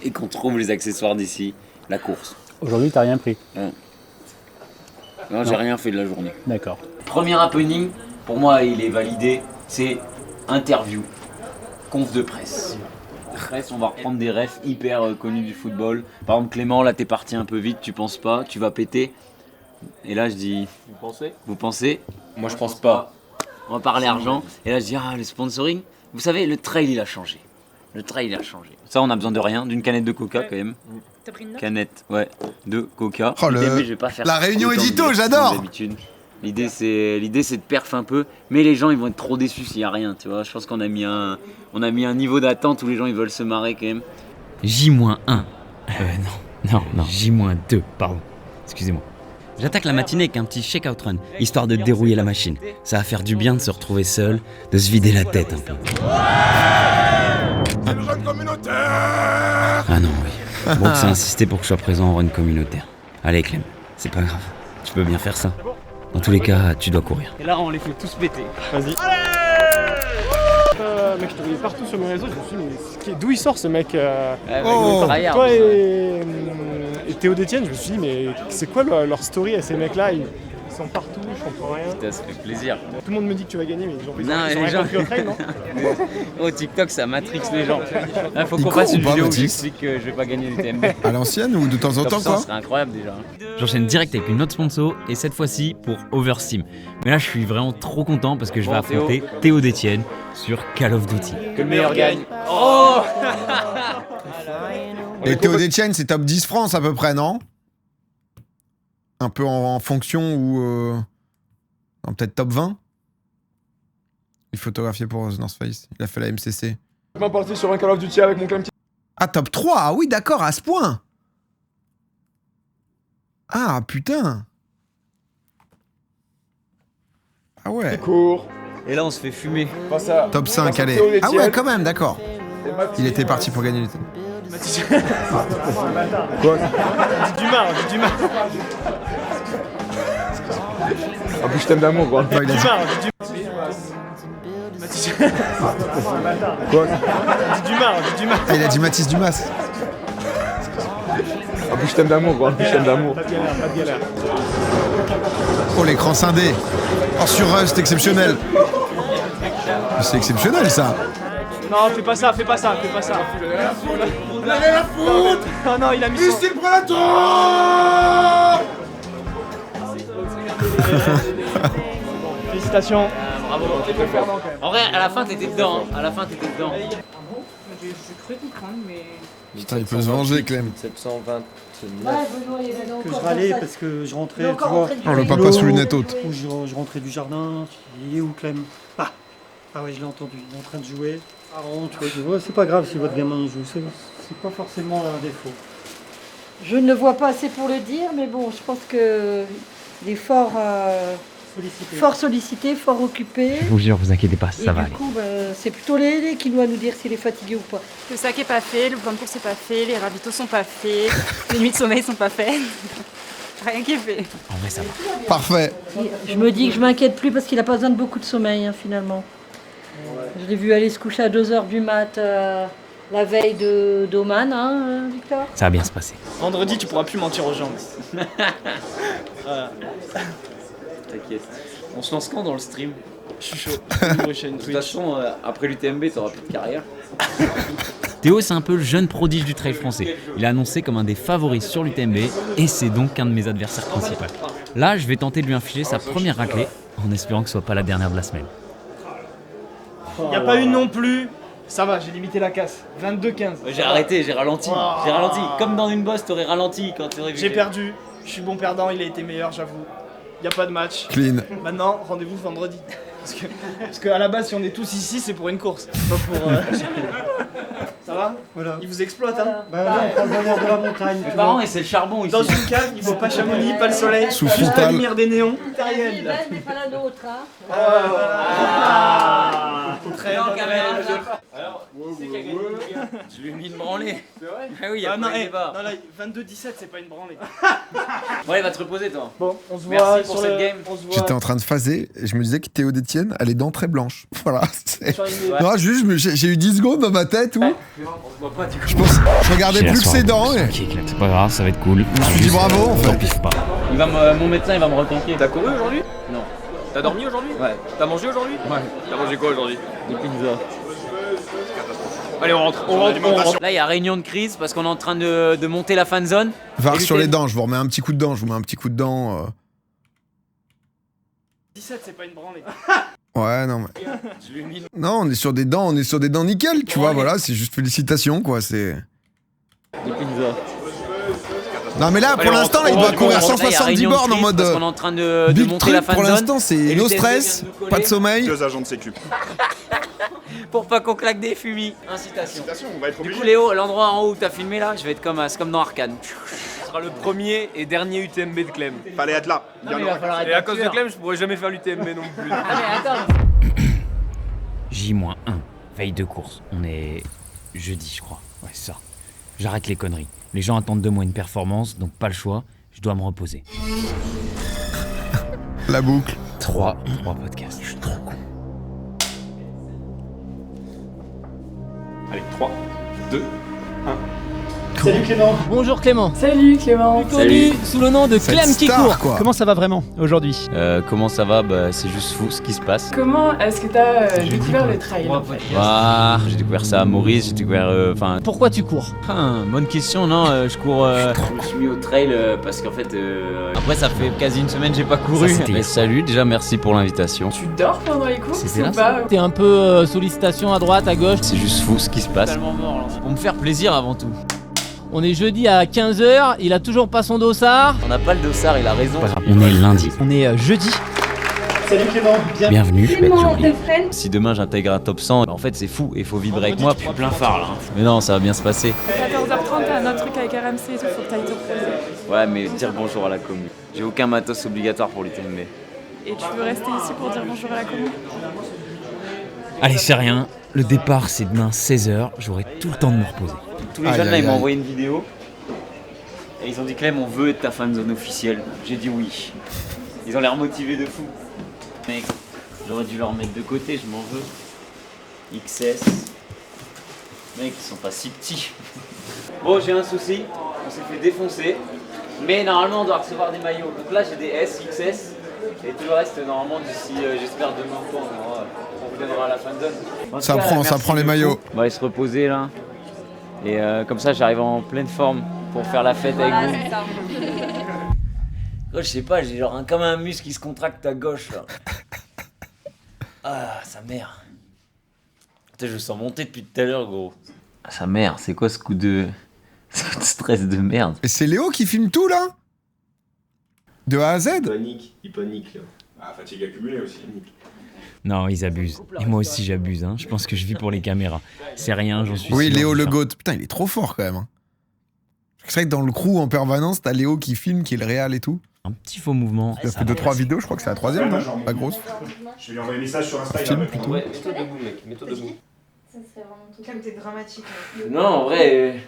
Et qu'on trouve les accessoires d'ici, la course. Aujourd'hui, t'as rien pris? Non, j'ai rien fait de la journée. D'accord. Premier happening, pour moi il est validé, c'est interview, conf de presse. Presse, on va reprendre des refs hyper connus du football. Par exemple Clément, là t'es parti un peu vite, tu penses pas, tu vas péter. Et là je dis, vous pensez? Moi je pense pas. On va parler argent. Et là je dis, ah le sponsoring, vous savez le trail il a changé. Le trail il a changé. Ça on a besoin de rien, d'une canette de coca quand même. T'as pris une note? Canette, ouais, de coca. Oh, Je vais pas faire la réunion autant de édito, directions j'adore. d'habitude. L'idée c'est de perf un peu, mais les gens ils vont être trop déçus s'il y a rien, tu vois. Je pense qu'on a mis un niveau d'attente où les gens ils veulent se marrer quand même. J-1. Non, J-2, pardon. Excusez-moi. J'attaque la matinée avec un petit shake-out run, histoire de dérouiller la machine. Ça va faire du bien de se retrouver seul, de se vider la tête un peu. C'est le run communautaire. Ah non, oui. Bon, ça a insisté pour que je sois présent au run communautaire. Allez Clem, c'est pas grave. Tu peux bien faire ça. Dans tous les cas, tu dois courir. Et là on les fait tous péter. Vas-y. Mec, je te voyais partout sur mes réseaux, je me suis dit, d'où il sort ce mec Toi et Théo Détienne, je me suis dit, mais c'est quoi leur story à ces mecs-là? Ils sont partout, je comprends rien. Putain, ça fait plaisir. Tout le monde me dit que tu vas gagner, mais ils ont les rien gens... compris au trail, non? Oh, TikTok, ça matrix les gens. Là, faut qu'on fasse une vidéo où j'explique que je vais pas gagner l'UTMB. À l'ancienne ou de temps en temps, quoi? Ça serait incroyable déjà. J'enchaîne direct avec une autre sponsor, et cette fois-ci pour Oversteam. Mais là, je suis vraiment trop content parce que je vais affronter Théo Détienne sur Call of Duty. Que le meilleur gagne. Oh. Et Théo Détienne, c'est top 10 France à peu près, non? Un peu en fonction ou... peut-être top 20? Il est photographié pour The North Face. Il a fait la MCC. Je vais partir sur un Call of Duty avec mon Clem. Ah, top 3. Ah oui, d'accord, à ce point. Ah, putain. Ah ouais. Court. Et là, on se fait fumer. Top 5, allez. Ah ouais, quand même, d'accord. Il était parti pour gagner le thème. Quoi? Dis du mal. En plus, je t'aime d'amour, quoi. Ouais, il a dit... Quoi? Dis du mal. Ah, il a dit Mathis Dumas. En plus, je t'aime d'amour, quoi. En plus, je t'aime d'amour. Pas de galère. Oh, l'écran scindé. Oh, sur Rust, exceptionnel. C'est exceptionnel, ça. Non, fais pas ça. Non, il a mis son... le prédateur. Félicitations. Bravo. En vrai, à la fin, t'étais dedans. Je croyais comprendre, mais... Putain, il peut se venger, Clem. 720. Que je râlais parce que je rentrais, tu vois. Oh, le papa sous lunettes hautes. Ou je rentrais du jardin, il est où Clem? Ah ouais, je l'ai entendu, il est en train de jouer. Ah non, tu vois, c'est pas grave si votre gamin joue, c'est pas forcément un défaut. Je ne le vois pas assez pour le dire, mais bon, je pense que l'effort Fort sollicité, fort occupé. Je vous jure, vous inquiétez pas, ça va du aller. coup, c'est plutôt Léa qui doit nous dire s'il est fatigué ou pas. Le sac est pas fait, le plan de course est pas fait, les ravitaux sont pas faits, les nuits de sommeil sont pas faites. Rien qui est fait. En vrai, ça va. Parfait. Je me dis que je m'inquiète plus parce qu'il n'a pas besoin de beaucoup de sommeil, finalement. Je l'ai vu aller se coucher à 2h du mat la veille d'Oman, Victor. Ça va bien se passer. Vendredi, tu pourras plus mentir aux gens. Voilà. T'inquiète. On se lance quand dans le stream? Je suis chaud. De toute façon, après l'UTMB, t'auras plus de carrière. Théo, c'est un peu le jeune prodige du trail français. Il est annoncé comme un des favoris sur l'UTMB et c'est donc un de mes adversaires principaux. Là, je vais tenter de lui infliger sa première raclée en espérant que ce soit pas la dernière de la semaine. Il n'y a pas eu non plus. Ça va, j'ai limité la casse. 22-15. J'ai arrêté, j'ai ralenti. J'ai ralenti. Comme dans une bosse, t'aurais ralenti quand t'aurais vu. J'ai perdu. Je suis bon perdant, il a été meilleur, j'avoue. Il n'y a pas de match. Clean. Maintenant, rendez-vous vendredi. Parce qu'à la base, si on est tous ici, c'est pour une course. Pas pour. Ça va? Voilà. Il vous exploite, hein? Bah là, on prend le bonheur de la montagne. Mes parents, et c'est le charbon ici. Dans une cave, il faut pas Chamonix, pas le soleil. Sous juste la frontal. lumière des néons. mais pas la nôtre, hein. Très Non, bien. caméra. Alors, c'est qui a gagné? Je lui ai mis une branlée. C'est vrai? Ah oui, il y a non, pas de débat. non, là, 22-17, c'est pas une branlée. Bon, il va te reposer, toi. Bon, on se voit Merci pour sur cette le... game. On se voit J'étais en train de phaser et je me disais que Théo Détienne a les dents très blanches. Voilà. sur une... Non, juste, j'ai eu 10 secondes dans ma tête où On se voit pas, du coup. je regardais J'ai la plus que soirée ses dents. Et... qui éclate. C'est pas grave, ça va être cool. Je me suis dit bravo en J'en fait. piffe pas. Mon médecin, il va me reconquérir. T'as couru aujourd'hui? Non. T'as dormi aujourd'hui? Ouais. T'as mangé aujourd'hui? Ouais. T'as mangé quoi aujourd'hui? Des pizzas. Allez, on rentre. On rentre. Là, il y a réunion de crise parce qu'on est en train de monter la fan zone. Var Et sur l'UTMB. les dents, je vous remets un petit coup de dent. Je vous mets un petit coup de dent. 17, c'est pas une branlée. Ouais, non, mais. Je lui ai mis... Non, on est sur des dents nickel, tu vois, voilà, c'est juste félicitations, quoi, c'est... Des pizzas. Non, mais là, pour l'instant, là, il doit courir 170 bornes en mode... Parce qu'on est en train de Big monter truc, la fan pour zone. l'instant, c'est Et no l'UTMB stress, vient de nous coller. pas de sommeil. 2 agents de sécu. Pour pas qu'on claque des fumis. Incitation. On va être Du obligé. coup, Léo, l'endroit en haut où t'as filmé là, je vais être c'est comme dans Arcane. Ce sera le premier et dernier UTMB de Clem. Fallait être là. Non, mais il va falloir être Et à cause de sûr. Clem, je pourrais jamais faire l'UTMB non plus. Ah, mais attends. J-1, veille de course. On est jeudi, je crois. Ouais, c'est ça. J'arrête les conneries. Les gens attendent de moi une performance, donc pas le choix. Je dois me reposer. La boucle. 3 podcasts. Je suis trop con. Allez, 3, 2, 1. Salut Clément. Bonjour Clément. Salut Clément. Connu sous le nom de Cette Clem qui star, court. quoi. Comment ça va vraiment aujourd'hui? Comment ça va? Bah, c'est juste fou ce qui se passe. Comment est-ce que t'as découvert le trail en fait? Ah, j'ai découvert ça à Maurice, j'ai découvert. Enfin. Pourquoi tu cours? Bonne question, non, je cours. Je me suis mis au trail parce qu'en fait. Après, ça fait quasi une semaine que j'ai pas couru. Ça, c'était Mais hier. salut, déjà merci pour l'invitation. Tu dors pendant les courses C'était là, ou pas? T'es un peu sollicitation à droite, à gauche. C'est juste fou ce qui se passe. Pour me faire plaisir avant tout. On est jeudi à 15h, il a toujours pas son dossard. On n'a pas le dossard, il a raison. Pas grave, on est lundi. On est jeudi. Salut Clément, Bienvenue, je vais être Clément surveillé. Defresne. Si demain j'intègre un top 100, en fait c'est fou, il faut vibrer avec moi. Je suis plein phare là. Mais non, ça va bien se passer. 14h30, t'as un autre truc avec RMC et tout, faut que t'ailles te reposer. Ouais, mais dire bonjour à la commune. J'ai aucun matos obligatoire pour l'UTMB. Et tu veux rester ici pour dire bonjour à la commune? Allez, c'est rien. Le départ, c'est demain 16h. J'aurai tout le temps de me reposer. Tous les Aïe, jeunes là, aïe, ils m'ont aïe. envoyé une vidéo. Et ils ont dit Clem, on veut être ta fan zone officielle. J'ai dit oui. Ils ont l'air motivés de fou. Mec, j'aurais dû leur mettre de côté, je m'en veux. XS. Mec, ils sont pas si petits. Bon, j'ai un souci. On s'est fait défoncer. Mais normalement, on doit recevoir des maillots. Donc là, j'ai des S, XS. Et tout le reste, normalement, d'ici, j'espère demain ou quoi, on vous donnera à la fan zone. En tout Ça cas, prend merci les de maillots. fou. On va aller se reposer là. Et comme ça, j'arrive en pleine forme pour faire la fête avec vous. Oh, je sais pas, j'ai genre comme un muscle qui se contracte à gauche là. Ah, sa mère. Putain, je sens monter depuis tout à l'heure, gros. Ah, sa mère, c'est quoi ce coup de stress de merde? Et c'est Léo qui filme tout, là? De A à Z? Il panique là. Ah, fatigue accumulée aussi. Non, ils abusent. Et moi aussi, j'abuse. Hein. Je pense que je vis pour les caméras. C'est rien, j'en suis Oui, sûr. Léo le GOAT. Putain, il est trop fort, quand même. hein. C'est vrai que dans le crew en permanence, t'as Léo qui filme, qui est le réal et tout. Un petit faux mouvement. Il a fait 2-3 vidéos, je crois que c'est la 3e, non? Pas grosse. Je vais lui envoyer un message sur Instagram. Film plutôt. Ouais, mets-toi debout, mec, mets-toi debout. Ça serait vraiment tout. Comme t'es dramatique. Non, en vrai,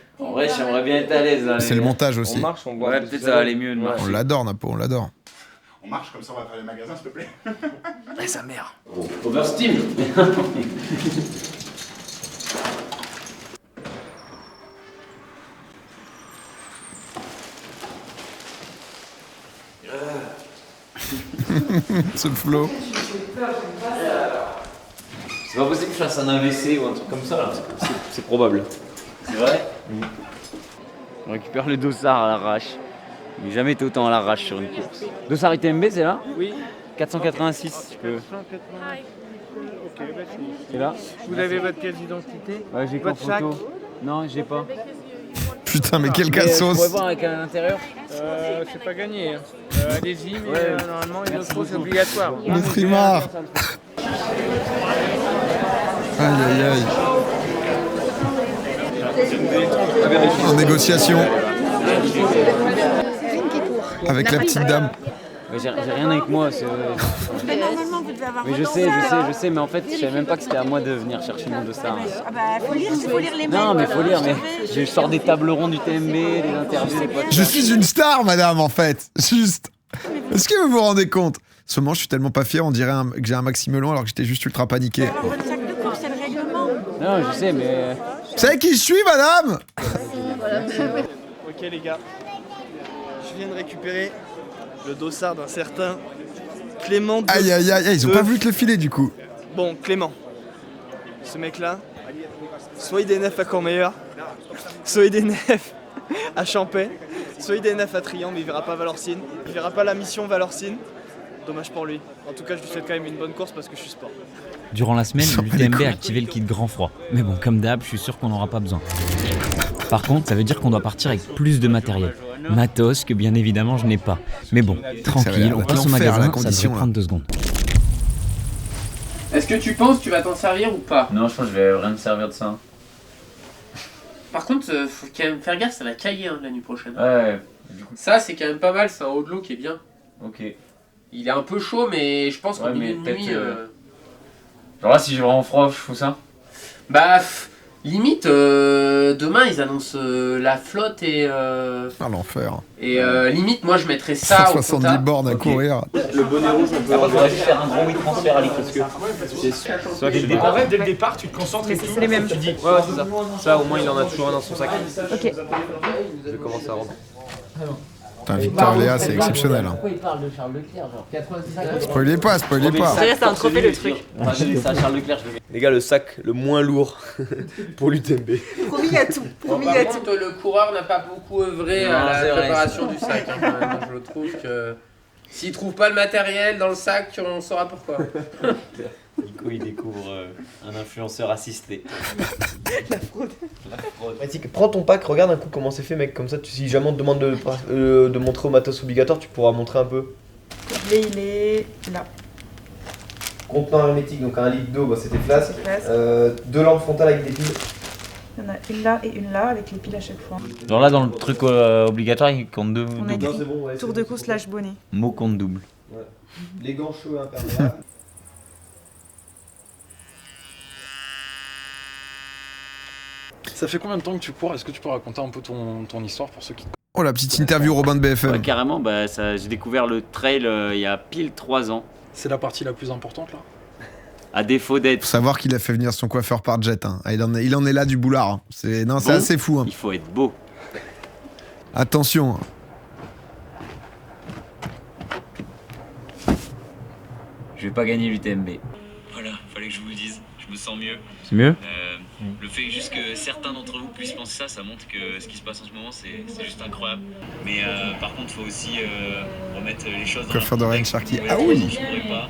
j'aimerais bien être à l'aise là. C'est le montage aussi. On marche, on boit. Ouais, peut-être ça va aller mieux de marcher. On l'adore, Napo, on l'adore. On marche comme ça, on va faire les magasins, s'il te plaît. Ouais, sa mère. Oversteam. Ce flow. C'est pas possible que je fasse un AVC ou un truc comme ça là. C'est probable. C'est vrai? On récupère le dossard à l'arrache. Mais jamais été autant à l'arrache sur une course. Dossard ITMB, c'est là? Oui. 486, tu peux. 480. Ok, bah C'est là? Vous avez votre pièce d'identité? Ouais, j'ai qu'en photo. Non, j'ai pas. Putain, mais quel On cassos. pourrait voir avec à l'intérieur? C'est pas gagné. Hein. Allez-y, mais normalement, une autre c'est obligatoire. Le trimard. Aïe aïe aïe. En négociation. Avec la petite dame. Mais j'ai rien avec moi. Mais normalement, vous devez avoir Mais je sais, mais en fait, je savais même pas que c'était à moi de venir chercher mon dossard. Ah bah, faut lire les mails. Non, mais faut lire, mais je sors des tables rondes du TMB, des interviews, des potes. Je suis une star, madame, en fait. Juste. Est-ce que vous vous rendez compte? Seulement, je suis tellement pas fier, on dirait que j'ai un maxi melon alors que j'étais juste ultra paniqué. Alors, votre sac de course, c'est le règlement. Non, je sais, mais... Vous savez qui je suis, madame? Ok les gars, je viens de récupérer le dossard d'un certain Clément de... Aïe aïe aïe, ils ont pas voulu te le filer du coup. Bon, Clément, ce mec-là, soit il DNF à Courmayeur, soit il DNF à Champais, soit il DNF à Trian, mais il verra pas Valorcine, il verra pas la mission Valorcine. Dommage pour lui. En tout cas, je lui souhaite quand même une bonne course parce que je suis sport. Durant la semaine, l'UTMB a activé le kit grand froid. Mais bon, comme d'hab, je suis sûr qu'on n'en aura pas besoin. Par contre, ça veut dire qu'on doit partir avec plus de matériel. Matos que bien évidemment je n'ai pas. Mais bon, tranquille, on passe au magasin, ça devrait prendre 2 secondes. Est-ce que tu penses que tu vas t'en servir ou pas? Non, je pense que je vais rien me servir de ça. Par contre, faut quand même faire gaffe, ça va cailler hein, la nuit prochaine. Ouais. Ça, c'est quand même pas mal, c'est un haut de l'eau qui est bien. Ok. Il est un peu chaud, mais je pense qu'en milieu de nuit... Genre là, si j'ai vraiment froid, je fous ça? Bah, limite, demain, ils annoncent la flotte et... Ah, l'enfer. Et limite, moi, je mettrais ça 170 bornes à courir. Le bonnet rouge, on peut... Après, faudrait faire un gros transfert à l'équipe. Dès le départ, tu te concentres et c'est les mêmes. tu dis. Ouais, c'est ça. Ça, au moins, il en a toujours un dans son sac. Ok. Je vais commencer à rendre. Putain, Victor Léa, c'est exceptionnel. Hein. Pourquoi il parle de Charles Leclerc, genre 85? Spoilez pas, spoilez pas. C'est un trophée le truc. Ça, Charles Leclerc, je le... Les gars, le sac le moins lourd pour l'UTMB. Promis à tout. Promis à Par tout. contre, le coureur n'a pas beaucoup œuvré à la préparation du sac. Hein, quand même. Je trouve que s'il trouve pas le matériel dans le sac, on saura pourquoi. Nico, il découvre un influenceur assisté. La fraude. Prends ton pack, regarde un coup comment c'est fait, mec. Comme ça, si jamais on te demande de montrer au matos obligatoire, tu pourras montrer un peu. Il est là. Contenant hermétique, donc 1 litre d'eau, bah, c'était flasque. 2 lampes frontales avec des piles. Il y en a une là et une là avec les piles à chaque fois. Genre là, dans le truc obligatoire, il compte deux. On a double. écrit tour de cou / bonnet. Mot compte double. Ouais. Les gants chauds imperméables. Ça fait combien de temps que tu cours? Est-ce que tu peux raconter un peu ton histoire pour ceux qui... Oh, la petite interview Robin de BFM. Ouais, carrément, bah, j'ai découvert le trail il y a pile 3 ans. C'est la partie la plus importante là? À défaut d'être... Faut savoir qu'il a fait venir son coiffeur par jet. Hein. Il en est là du boulard. Hein. C'est assez fou. Hein. Il faut être beau. Attention. Hein. Je vais pas gagner l'UTMB. Voilà, fallait que je vous le dise. Je me sens mieux. C'est mieux? Le fait juste que certains d'entre vous puissent penser ça, ça montre que ce qui se passe en ce moment, c'est juste incroyable. Mais par contre, il faut aussi remettre les choses dans le coiffeur de Ryan Sharkey. contexte. Ah oui. Je pourrais pas.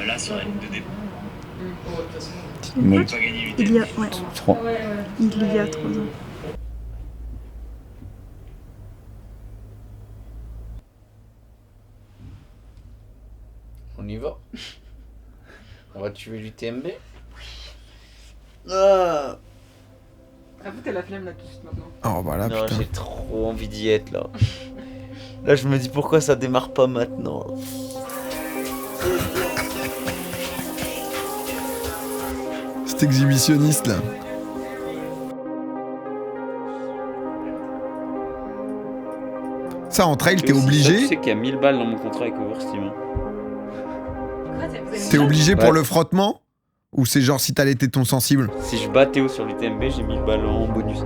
Là, sur la ligne de départ. Mec, pas gagner il y a... Ouais. 3. Il y a 3 ans. On y va. On va tuer l'UTMB. Ah, vous t'as la flemme là tout de suite maintenant. Oh bah là, non, putain. j'ai trop envie d'y être là. Là, je me dis pourquoi ça démarre pas maintenant. C'est exhibitionniste là. Ça en trail, t'es obligé. Tu sais qu'il y a 1000 balles dans mon contrat avec Oversteam. T'es obligé pour le frottement? Ou c'est genre si t'as les tétons sensibles? Si je bats Théo sur l'UTMB, j'ai 1000 balles en bonus.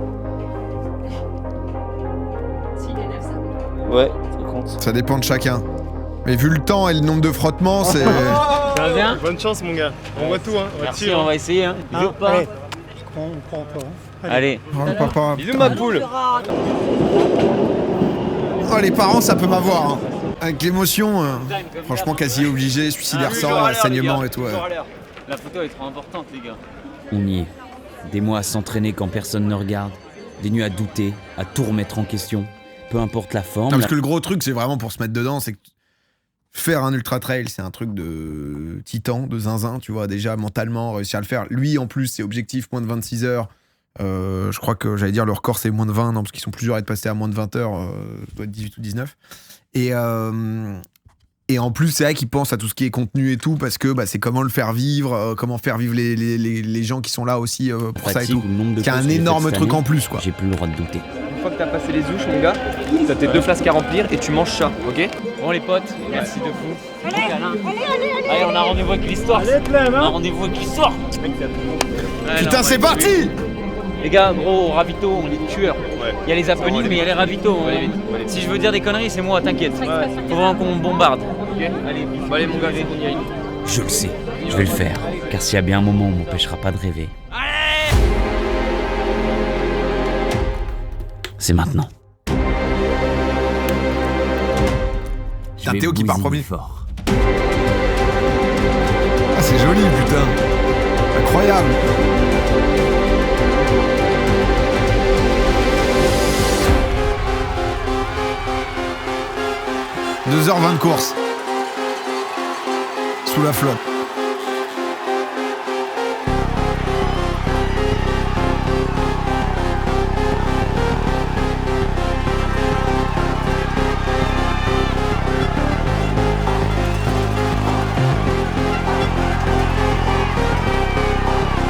Ouais, ça compte. Ça dépend de chacun. Mais vu le temps et le nombre de frottements, c'est... Ça va bien? Bonne chance mon gars. On voit tout hein. Merci, on va essayer hein. Bisous pas. Allez. On prend encore. Hein. Allez. Oh, papa. Bisous ma poule. Oh les parents, ça peut m'avoir. Hein. Avec l'émotion, franchement quasi obligé, suicidaire sang, saignement et tout. Ouais. La photo est trop importante les gars. On y est. Des mois à s'entraîner quand personne ne regarde. Des nuits à douter, à tout remettre en question. Peu importe la forme. Non, parce que le gros truc, c'est vraiment pour se mettre dedans, c'est que faire un ultra trail, c'est un truc de titan, de zinzin, tu vois, déjà mentalement, réussir à le faire. Lui, en plus, c'est objectif, moins de 26 heures. Je crois que j'allais dire le record, c'est moins de 20, non, parce qu'ils sont plusieurs à être passés à moins de 20 heures, ça doit être 18 ou 19. Et en plus, c'est vrai qu'ils pensent à tout ce qui est contenu et tout, parce que bah, c'est comment le faire vivre, comment faire vivre les gens qui sont là aussi pour ça et tout. C'est un énorme truc en plus, quoi. J'ai plus le droit de douter. Une fois que t'as passé les ouches, mon gars, t'as tes 2 flasques à remplir et tu manges ça, ok? Bon les potes, merci de fou. Allez, on a rendez-vous avec l'histoire. On a rendez-vous avec l'histoire. Putain, c'est parti! Les gars, gros, au ravito, on est tueurs. Il y a les happenings, mais il y a les ravitaux. Si je veux dire des conneries, c'est moi, t'inquiète. Faut vraiment qu'on bombarde. Allez, mon gars, on y aille. Je le sais, je vais le faire. Car s'il y a bien un moment où on m'empêchera pas de rêver. C'est maintenant. T'as Théo qui part premier. Fort. Ah, c'est joli, putain. Incroyable. « 2h20 de course. Sous la flotte.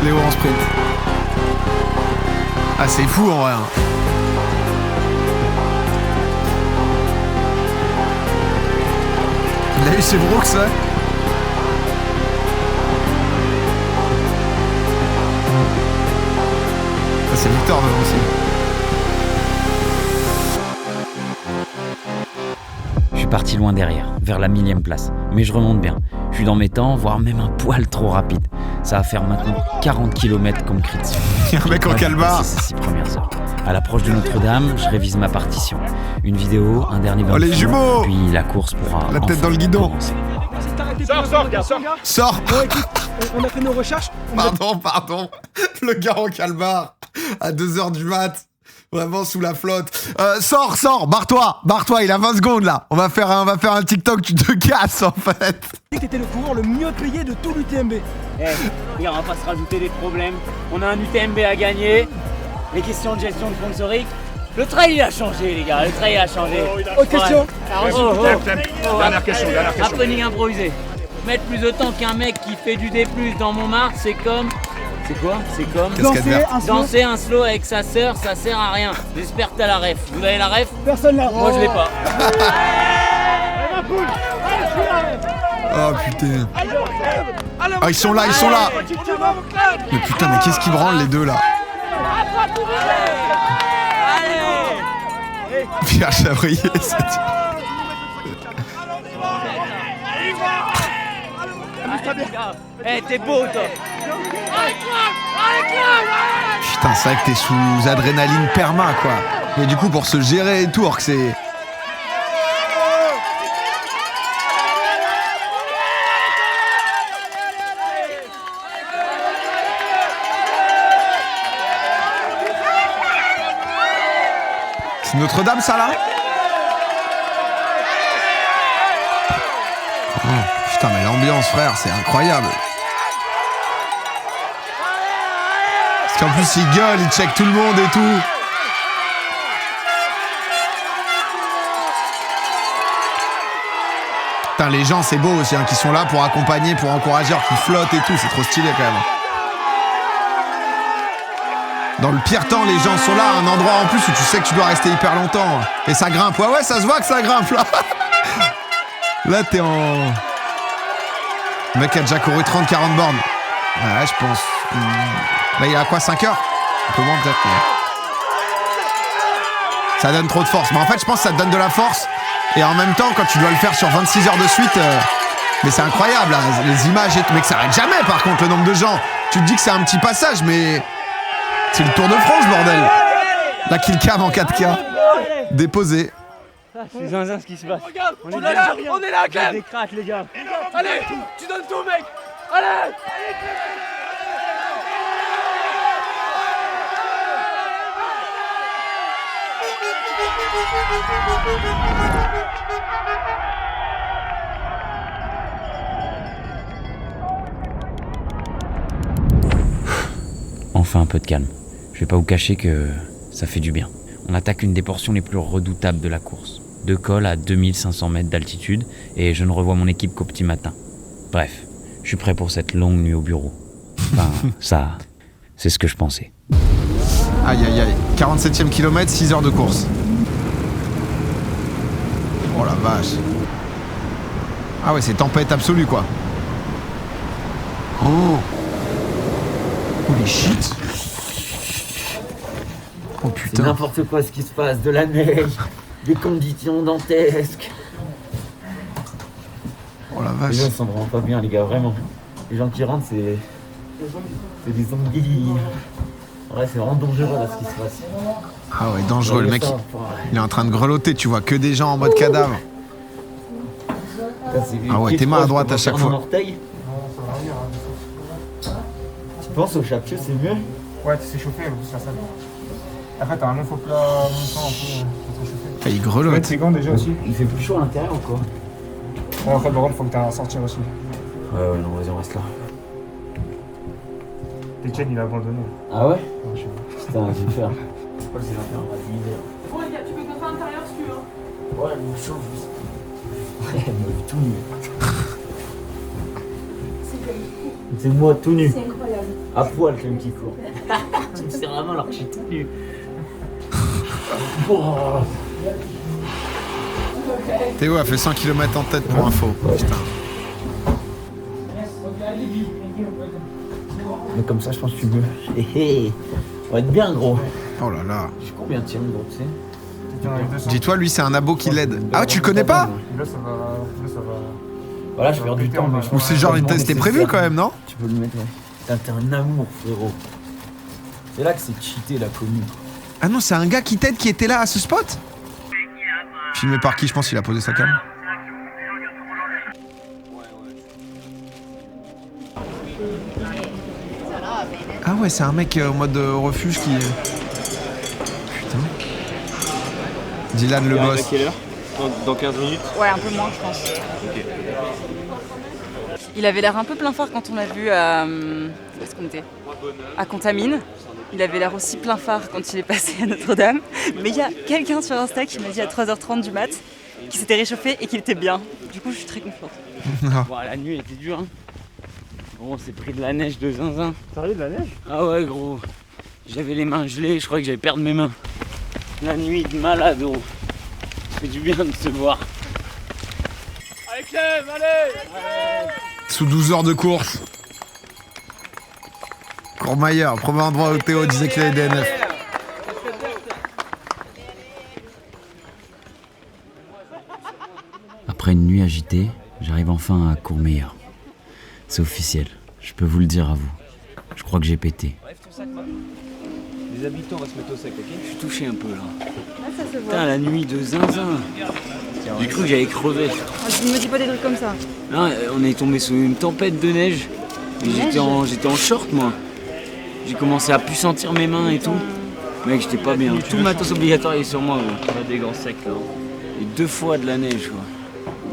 Léo en sprint. Ah, c'est fou en vrai. Hein. Il a eu ses Brooks, ça. C'est Victor devant aussi. Je suis parti loin derrière, vers la 1000e place. Mais je remonte bien. Je suis dans mes temps, voire même un poil trop rapide. Ça va faire maintenant 40 km comme cri dessus. Il y a un mec en calbar. C'est ces 6 premières heures. À l'approche de Notre-Dame, je révise ma partition. Une vidéo, un dernier bain. Oh les jumeaux! Puis la course pourra. La tête dans le guidon. Sors. Sors! Bon, écoute, on a fait nos recherches. Pardon. Le gars en calbar. À 2h du mat. Vraiment sous la flotte. Sors, barre-toi, il a 20 secondes là. On va faire un TikTok, tu te casses en fait. T'étais le coureur le mieux payé de tout l'UTMB. Regarde, on va pas se rajouter des problèmes. On a un UTMB à gagner. Les questions de gestion de sponsoring. Le trail il a changé les gars, le trail il a changé. Autre question. Dernière question. Happening improvisé. Mettre plus de temps qu'un mec qui fait du D+, dans Montmartre, c'est comme... C'est quoi? C'est comme danser un slow avec sa sœur, ça sert à rien. J'espère que t'as la ref. Vous avez la ref? Personne là. Moi je l'ai pas. Oh putain. Ah ils sont là. Mais putain, mais qu'est-ce qui branle les deux là? Pierre Chavrier, c'est... Eh, t'es beau toi. Putain, c'est vrai que t'es sous adrénaline perma quoi. Mais du coup pour se gérer et tout, que c'est... C'est Notre-Dame ça là? Oh, putain mais l'ambiance frère, c'est incroyable. Parce qu'en plus il gueule, il check tout le monde et tout. Putain, les gens, c'est beau aussi, hein, qui sont là pour accompagner, pour encourager, qui flottent et tout. C'est trop stylé quand même. Dans le pire temps, les gens sont là, à un endroit en plus où tu sais que tu dois rester hyper longtemps. Et ça grimpe. Ouais, ça se voit que ça grimpe là. Là, t'es en... Le mec a déjà couru 30-40 bornes. Ouais, je pense. Là, il a quoi, 5 heures? Un peu moins peut-être. Mais... ça donne trop de force. Mais en fait, je pense que ça te donne de la force. Et en même temps, quand tu dois le faire sur 26 heures de suite... mais c'est incroyable, là, les images et tout. Mais que ça arrête jamais, par contre, le nombre de gens. Tu te dis que c'est un petit passage, mais... c'est le Tour de France, bordel. La killcam en 4K. Déposé. C'est zinzin ce qui se passe. Regarde, on est là, Clem. Des crates, les gars. Allez, tu donnes tout, mec. Allez. Enfin un peu de calme. Je vais pas vous cacher que ça fait du bien. On attaque une des portions les plus redoutables de la course. 2 cols à 2500 mètres d'altitude et je ne revois mon équipe qu'au petit matin. Bref, je suis prêt pour cette longue nuit au bureau. Enfin, ça, c'est ce que je pensais. Aïe aïe aïe, 47e kilomètre, 6 heures de course. Oh la vache. Ah ouais, c'est tempête absolue quoi. Oh. Holy shit. Oh putain. C'est n'importe quoi ce qui se passe, de la neige, des conditions dantesques. Oh la vache. Les gens sont vraiment pas bien, les gars, vraiment. Les gens qui rentrent, c'est des zombies. Ouais, c'est vraiment dangereux là ce qui se passe. Ah ouais, dangereux, le mec, il est en train de grelotter, tu vois que des gens en mode cadavre. Ah ouais, tes mains à droite à chaque fois. Tu penses au chapcheux, c'est mieux? Ouais, tu sais chauffer, c'est la salle. Après, t'as un œuf au plat montant un peu pour te chauffer. Ah, il grelotte. Tu mets tes gants déjà aussi. Il fait plus chaud à l'intérieur ou quoi? Ouais, en fait, par contre, faut que t'aies un sortir aussi. Ouais, non, vas-y, on reste là. Etienne, il a abandonné. Ah ouais? Ouais, je sais pas. Putain, je vais faire. C'est pas le zéro. Bon, les gars, tu peux compter à l'intérieur si tu veux. Ouais, elle me chauffe juste. Ouais, elle me veut tout nu. C'est moi tout nu. C'est incroyable. À poil, Clem qui court. Tu me sers la main alors que je suis tout nu. Oh. Théo a fait 100 km en tête pour info. Putain. Mais comme ça, je pense que tu veux. On va être bien gros. Oh là là. Je suis combien de tiens, gros, tu sais? Dis-toi, lui, c'est un abo qui l'aide. Ah, tu le connais pas? Là, ça va. Voilà, je perds du temps. Mais ou c'est genre, c'était prévu quand même, non? Tu peux le mettre, ouais. T'es un amour, frérot. C'est là que c'est cheaté, la commune. Ah non, c'est un gars qui t'aide qui était là à ce spot? Filmé par qui? Je pense qu'il a posé sa cam. Ah ouais, c'est un mec au mode refuge qui... Putain. Dylan le boss. À quelle heure? Dans 15 minutes? Ouais, un peu moins, je pense. Ok. Il avait l'air un peu plein phare quand on l'a vu à... Où est-ce qu'on était? À Contamine. Il avait l'air aussi plein phare quand il est passé à Notre-Dame. Mais il y a quelqu'un sur Insta qui m'a dit à 3h30 du mat qu'il s'était réchauffé et qu'il était bien. Du coup, je suis très confiante. Bon, la nuit était dure. Hein. Bon, on s'est pris de la neige de zinzin. Sérieux, de la neige? Ah ouais, gros. J'avais les mains gelées, je croyais que j'allais perdre mes mains. La nuit de malade, gros. Ça fait du bien de se voir. Allez, Clem, allez! Sous 12 heures de course. Courmayeur, premier endroit où Théo disait qu'il avait DNF. Après une nuit agitée, j'arrive enfin à Courmayeur. C'est officiel, je peux vous le dire à vous. Je crois que j'ai pété. Les habitants, on va se mettre au sec, ok? Je suis touché un peu là. Ah, ça se voit. Putain, la nuit de zinzin. J'ai cru que j'allais crever. Ne me dis pas des trucs comme ça. Non, on est tombé sous une tempête de neige. Et j'étais en short, moi. J'ai commencé à plus sentir mes mains et tout. Mec, j'étais pas bien. Tout le matos obligatoire est sur moi. On a des gants secs là. Et 2 fois de la neige, quoi.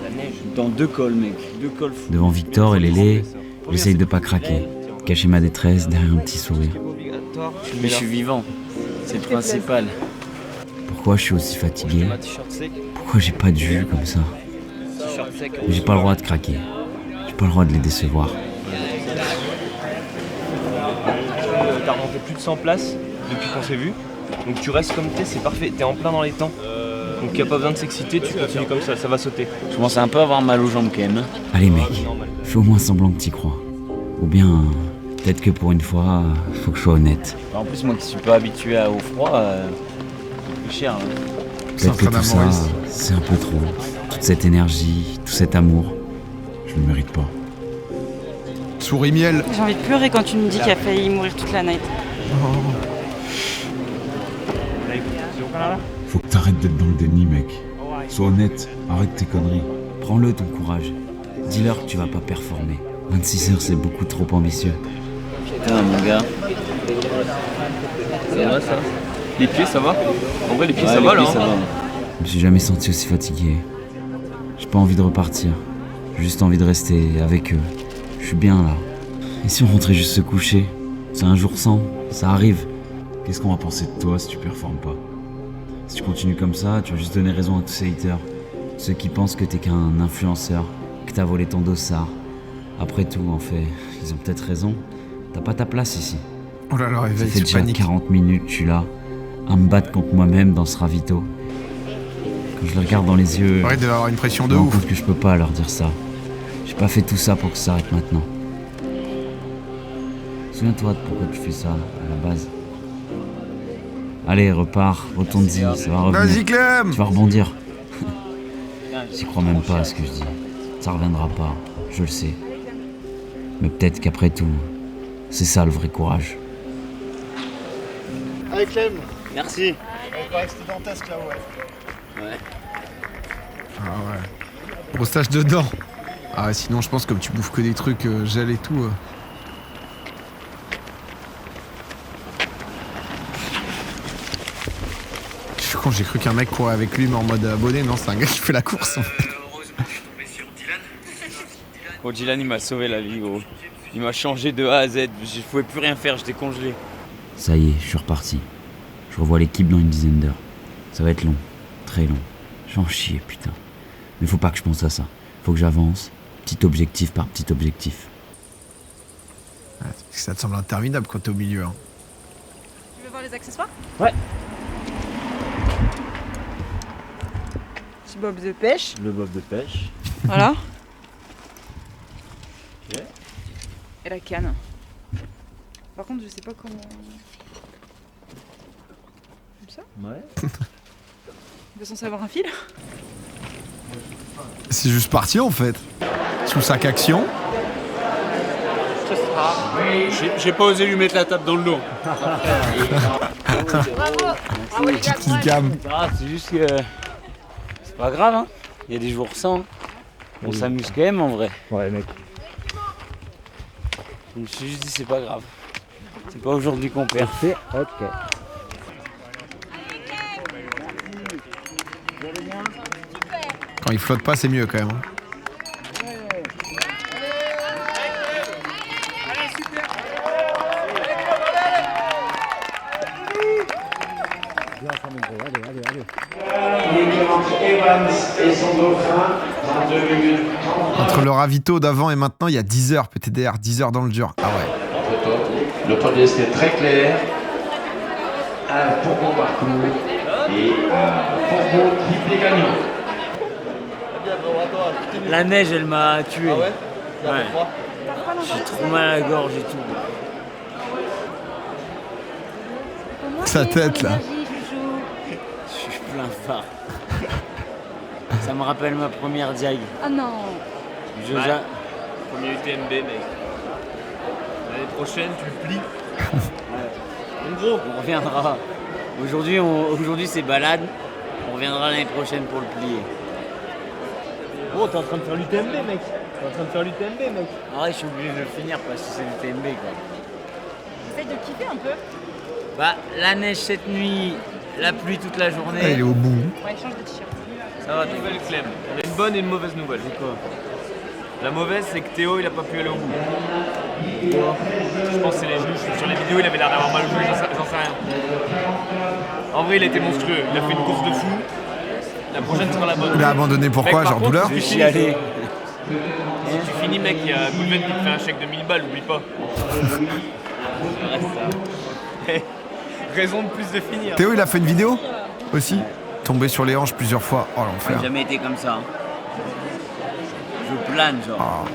La neige dans 2 cols, mec. 2 cols fous. Devant Victor et Lélé, j'essaye de pas craquer. Cacher ma détresse derrière un petit sourire. Mais je suis vivant. C'est le principal. Pourquoi je suis aussi fatigué? Pourquoi j'ai pas de jus comme ça? Mais j'ai pas le droit de craquer. J'ai pas le droit de les décevoir. T'as remonté plus de 100 places depuis qu'on s'est vu. Donc tu restes comme t'es, c'est parfait. T'es en plein dans les temps. Donc y a pas besoin de s'exciter, tu continues comme ça va sauter. Je commence à un peu avoir mal aux jambes quand même. Allez mec, fais au moins semblant que t'y crois. Ou bien, peut-être que pour une fois, faut que je sois honnête. En plus, moi qui suis pas habitué au froid, c'est cher. Hein. Peut-être que tout ça, c'est un peu trop. Toute cette énergie, tout cet amour, je ne mérite pas. Souris miel. J'ai envie de pleurer quand tu me dis qu'il a failli mourir toute la night. Faut que t'arrêtes d'être dans le déni, mec. Sois honnête, arrête tes conneries. Prends-le ton courage. Dis-leur que tu vas pas performer. 26 heures, c'est beaucoup trop ambitieux. Putain, mon gars. Ça va ça? Les pieds, ça va? En vrai, les pieds, ouais, ça va là. Hein. Ça va. Je me suis jamais senti aussi fatigué. J'ai pas envie de repartir. J'ai juste envie de rester avec eux. Je suis bien là. Et si on rentrait juste se coucher? C'est un jour sans, ça arrive. Qu'est-ce qu'on va penser de toi si tu performes pas? Si tu continues comme ça, tu vas juste donner raison à tous ces haters. Ceux qui pensent que t'es qu'un influenceur, que t'as volé ton dossard. Après tout, en fait, ils ont peut-être raison. T'as pas ta place ici. Oh là là, Ça réveil, fait déjà panique. 40 minutes, je suis là, à me battre contre moi-même dans ce ravito. Quand je les regarde dans les yeux, Ouais, il devait avoir une pression de je me rends ouf. compte que je peux pas leur dire ça. J'ai pas fait tout ça pour que ça s'arrête maintenant. Souviens-toi de pourquoi tu fais ça, à la base. Allez, repars, retourne-y, ça va revenir. Vas-y, Clem! Tu vas rebondir. J'y crois même pas à ce que je dis. Ça reviendra pas, je le sais. Mais peut-être qu'après tout, c'est ça le vrai courage. Allez Clem. Merci. Il paraît que c'était dantesque là, ouais. Ah ouais. Gros stage dedans. Ah ouais, sinon je pense comme tu bouffes que des trucs gel et tout. Je suis con, j'ai cru qu'un mec courait avec lui mais en mode abonné. Non, c'est un gars qui fait la course en fait. Gros, Dylan il m'a sauvé la vie, gros. Il m'a changé de A à Z. Je pouvais plus rien faire, j'étais congelé. Ça y est, je suis reparti. Je revois l'équipe dans une dizaine d'heures. Ça va être long, très long. Je vais en chier, putain. Mais faut pas que je pense à ça. Faut que j'avance, petit objectif par petit objectif. Ouais, ça te semble interminable quand t'es au milieu. Hein. Tu veux voir les accessoires? Ouais. Petit bob de pêche. Le bob de pêche. Voilà. Ok. Et la canne. Par contre, je sais pas comment. Comme ça? Ouais. On est censé avoir un fil? C'est juste parti en fait. Sous sac action. J'ai pas osé lui mettre la table dans le dos. Petite killcam. Ah, c'est juste que. C'est pas grave, hein. Il y a des jours sans. On s'amuse quand même en vrai. Ouais, mec. Je me suis juste dit, c'est pas grave. C'est pas aujourd'hui qu'on perd. Parfait, ok. Quand il flotte pas, c'est mieux quand même. Hein. Entre le ravito d'avant et maintenant, il y a 10 heures PTDR, 10 heures dans le dur. Ah ouais. Le podcast est très clair. Un pour bon parcours et un pour bon triplé gagnant. La neige, elle m'a tué. Ah ouais? Ouais. J'ai trop mal à la gorge et tout. Sa tête là. Je suis plein phare. Ça me rappelle ma première diag. Ah non. Joja. Premier UTMB, mec. L'année prochaine, tu le plies. En gros, on reviendra. Aujourd'hui c'est balade. On reviendra l'année prochaine pour le plier. Gros, t'es en train de faire l'UTMB, mec. T'es en train de faire l'UTMB, mec. Ah ouais, je suis obligé de le finir parce que c'est l'UTMB quoi. Essaye de kiffer un peu. Bah, la neige cette nuit, la pluie toute la journée. Ah, il est au bout. Ouais, change de t-shirt. Ça va, nouvelle Clem. Il y a une bonne et une mauvaise nouvelle. C'est quoi? La mauvaise, c'est que Théo, il a pas pu aller au bout. Je pense que c'est les genoux. Sur les vidéos, il avait l'air d'avoir mal au genou, j'en sais rien. En vrai, il a été monstrueux. Il a fait une course de fou. La prochaine sera la bonne. Il a abandonné pourquoi? Mec, Genre contre, douleur? si tu finis, si tu finis, mec, il y a Goulven qui te fait un chèque de 1000 balles, oublie pas. Raison de plus de finir. Théo, il a fait une vidéo aussi. Tombé sur les hanches plusieurs fois. Oh l'enfer. J'ai jamais été comme ça. Je plane, genre. Oh.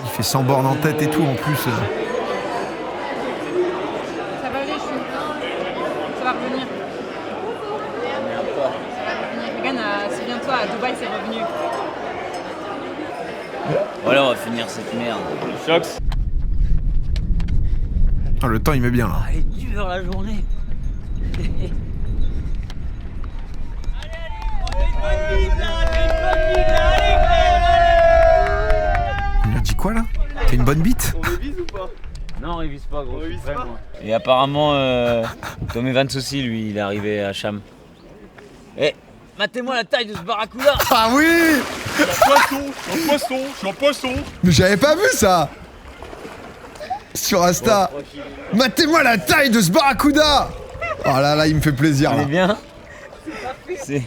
Il fait 100 bornes en tête et tout en plus. Ça va aller, ça va revenir. Regarde, souviens-toi, à Dubaï, c'est revenu. Voilà, on va finir cette merde. Chox. Oh, le temps il met bien là. Elle est dure la journée. Il a dit quoi là? T'as une bonne bite? On révise ou pas? Non, on révise pas, gros. On révise je suis prêt, pas. moi. Et apparemment, Tom Evans aussi, lui, il est arrivé à Cham. Eh, matez-moi la taille de ce barracuda. Ah oui! Je suis un poisson, je suis un poisson. Mais j'avais pas vu ça! Sur Insta. Matez-moi la taille de ce barracuda! Oh là là, il me fait plaisir On là. est bien. C'est...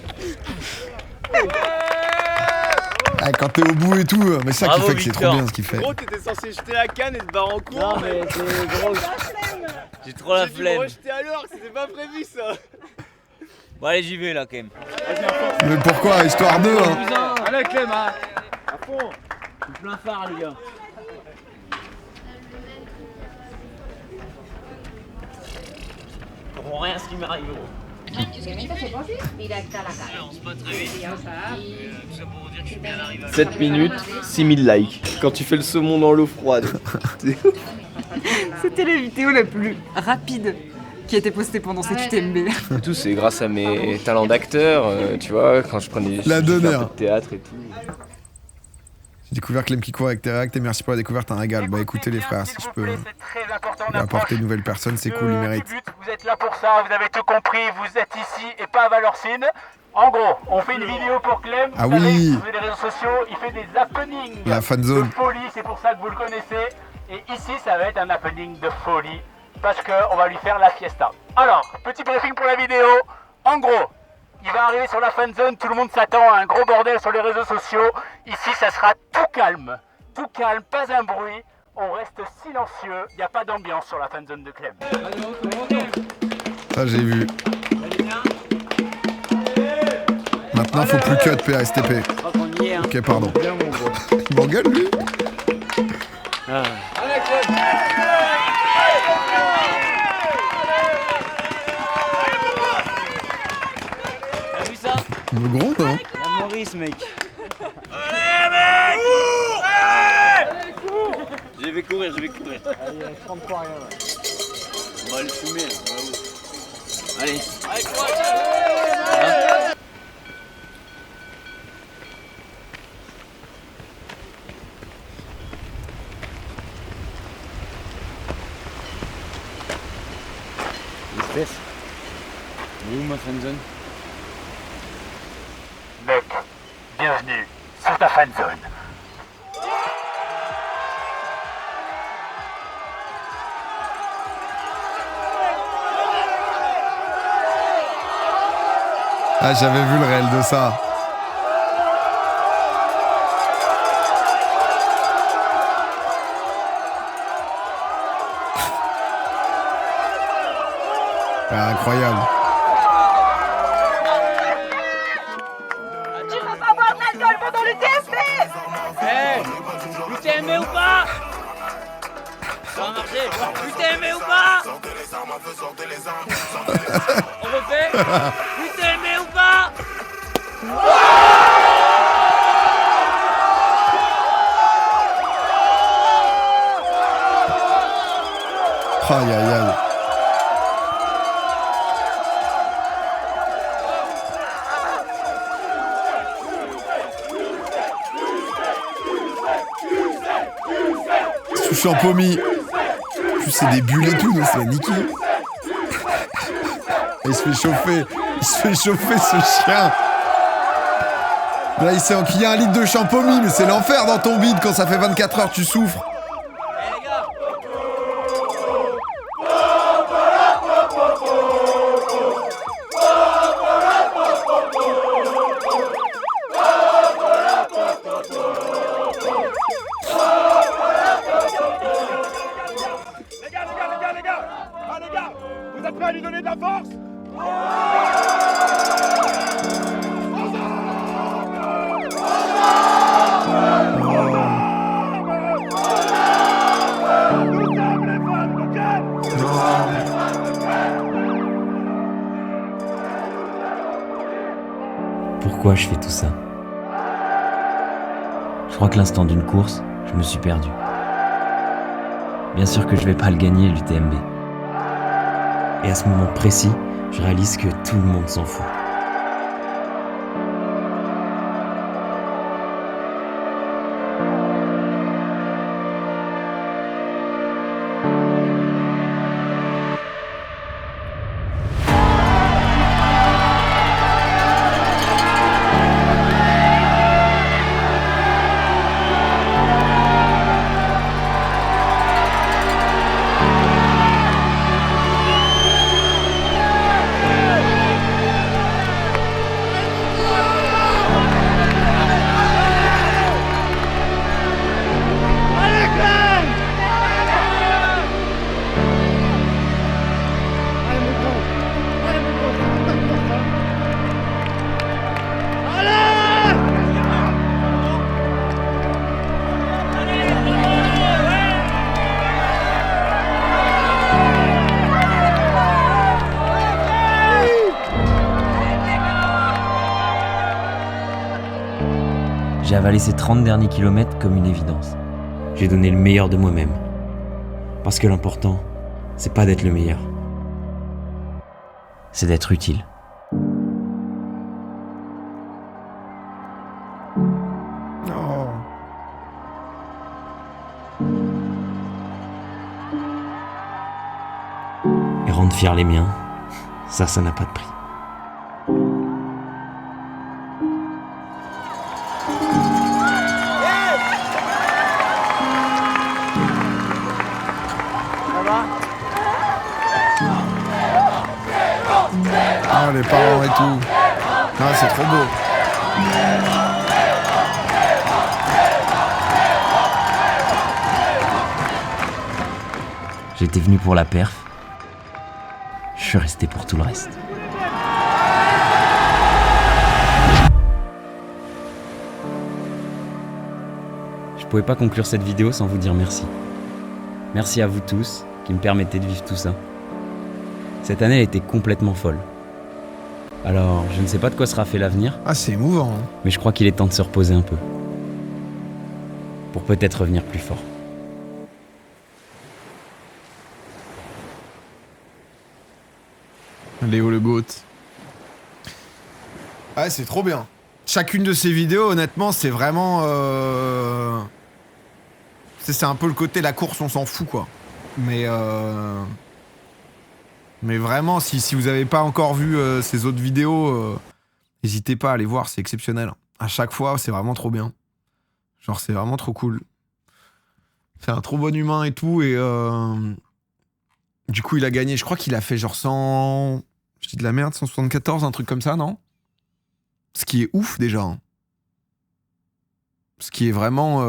Ah, quand t'es au bout et tout, mais ça qui Bravo, fait que c'est trop Victor. bien ce qu'il fait. Gros, t'étais censé jeter la canne et te barrer en courant. Non, mais c'est gros. J'ai trop la J'ai dû me flemme. rejeter à l'heure, c'était pas prévu ça. Bon, allez, j'y vais là, quand même. Mais pourquoi? Histoire d'eux, hein. Allez, Clem, hein. À fond. Je suis plein phare, les gars. Je comprends rien à ce qui m'arrive, gros. 7 minutes, 6000 likes. Quand tu fais le saumon dans l'eau froide. C'était la vidéo la plus rapide qui a été postée pendant cette UTMB. Et tout, c'est grâce à mes talents d'acteur, tu vois, quand je prenais La donneur. un peu de théâtre et tout. J'ai découvert Clem qui court avec Teract et merci pour la découverte, un régal. Bah écoutez les frères, si je peux lui apporter une nouvelle personne, c'est cool, il mérite. Vous êtes là pour ça, vous avez tout compris, vous êtes ici et pas à Valorcine. En gros, on fait une vidéo pour Clem, Ah vous savez, oui. sur les réseaux sociaux, il fait des happenings La fan zone. de folie, c'est pour ça que vous le connaissez. Et ici, ça va être un happening de folie, parce qu'on va lui faire la fiesta. Alors, petit briefing pour la vidéo. En gros, il va arriver sur la fan zone, tout le monde s'attend à un gros bordel sur les réseaux sociaux. Ici, ça sera tout calme, pas un bruit. On reste silencieux, il n'y a pas d'ambiance sur la fan zone de Clem. Ça j'ai vu. Maintenant faut plus cut PASTP. Ok pardon. Il m'engueule lui. T'as vu ça? Il me gronde hein. La Maurice, mec. Je vais courir. Allez, 30 fois rien là. On va le fumer là. Allez. Steph, elle est où ma fanzone? Mec, bienvenue sur ta fan zone. Ah j'avais vu le réel de ça. Ah, incroyable. Tu vas pas boire d'alcool pendant l'UTMB. UTMB ou pas? Ça va marcher. UTMB ou pas? On refait? UTMB ou pas? Aïe aïe aïe. Sous champomis. Plus c'est des bulles et tout, donc c'est niqué. Il se fait chauffer. Il se fait chauffer ce chien. Là il s'est enquillé 1 litre de champomis, mais c'est l'enfer dans ton bide quand ça fait 24 heures tu souffres. la force. Pourquoi je fais tout ça? Je crois que l'instant d'une course, je me suis perdu. Bien sûr que je vais pas le gagner, l'UTMB. Et à ce moment précis, je réalise que tout le monde s'en fout. J'ai avalé ces 30 derniers kilomètres comme une évidence. J'ai donné le meilleur de moi-même. Parce que l'important, c'est pas d'être le meilleur. C'est d'être utile. Oh. Et rendre fiers les miens, ça n'a pas de prix. Ah, les parents et tout. Ah, c'est trop beau. J'étais venu pour la perf. Je suis resté pour tout le reste. Je pouvais pas conclure cette vidéo sans vous dire merci. Merci à vous tous qui me permettez de vivre tout ça. Cette année a été complètement folle. Alors, je ne sais pas de quoi sera fait l'avenir. Ah, c'est émouvant. Hein. Mais je crois qu'il est temps de se reposer un peu. Pour peut-être revenir plus fort. Léo le GOAT. Ouais, c'est trop bien. Chacune de ces vidéos, honnêtement, c'est vraiment... C'est un peu le côté la course, on s'en fout, quoi. Mais vraiment, si vous n'avez pas encore vu ces autres vidéos, n'hésitez pas à aller voir, c'est exceptionnel. À chaque fois, c'est vraiment trop bien. Genre, c'est vraiment trop cool. C'est un trop bon humain et tout, et du coup, il a gagné. Je crois qu'il a fait genre 100... Je dis de la merde, 174, un truc comme ça, non? Ce qui est ouf, déjà. Hein. Ce qui est vraiment...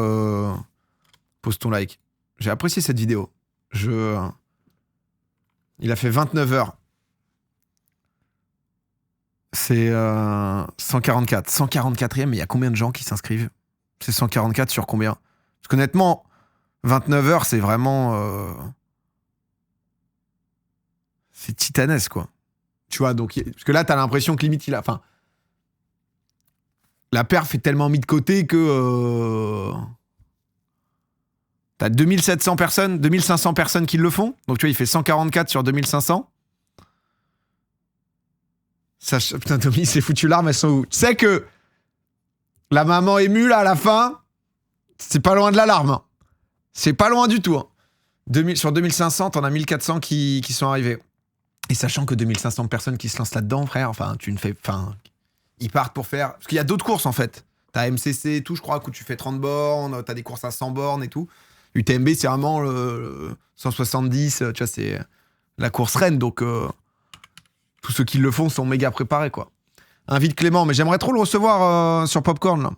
Pose ton like. J'ai apprécié cette vidéo. Il a fait 29 heures. C'est 144. 144e, mais il y a combien de gens qui s'inscrivent? C'est 144 sur combien? Parce qu'honnêtement, 29 heures, c'est vraiment... C'est titanesque, quoi. Tu vois, donc... Parce que là, t'as l'impression que limite, il a... Enfin... La perf est tellement mis de côté que... T'as 2700 personnes, 2500 personnes qui le font. Donc tu vois, il fait 144 sur 2500. Ça, putain, Tommy, c'est foutu larmes, elles sont où? Tu sais que la maman émue, là, à la fin, c'est pas loin de l'alarme. Hein. C'est pas loin du tout. Hein. Sur 2500, t'en as 1400 qui sont arrivés. Et sachant que 2500 personnes qui se lancent là-dedans, frère, enfin, tu ne fais... Enfin, ils partent pour faire... Parce qu'il y a d'autres courses, en fait. T'as MCC et tout, je crois, où tu fais 30 bornes, t'as des courses à 100 bornes et tout. UTMB, c'est vraiment le 170, tu vois, c'est la course reine, donc tous ceux qui le font sont méga préparés, quoi. Invite Clément, mais j'aimerais trop le recevoir sur Popcorn, là.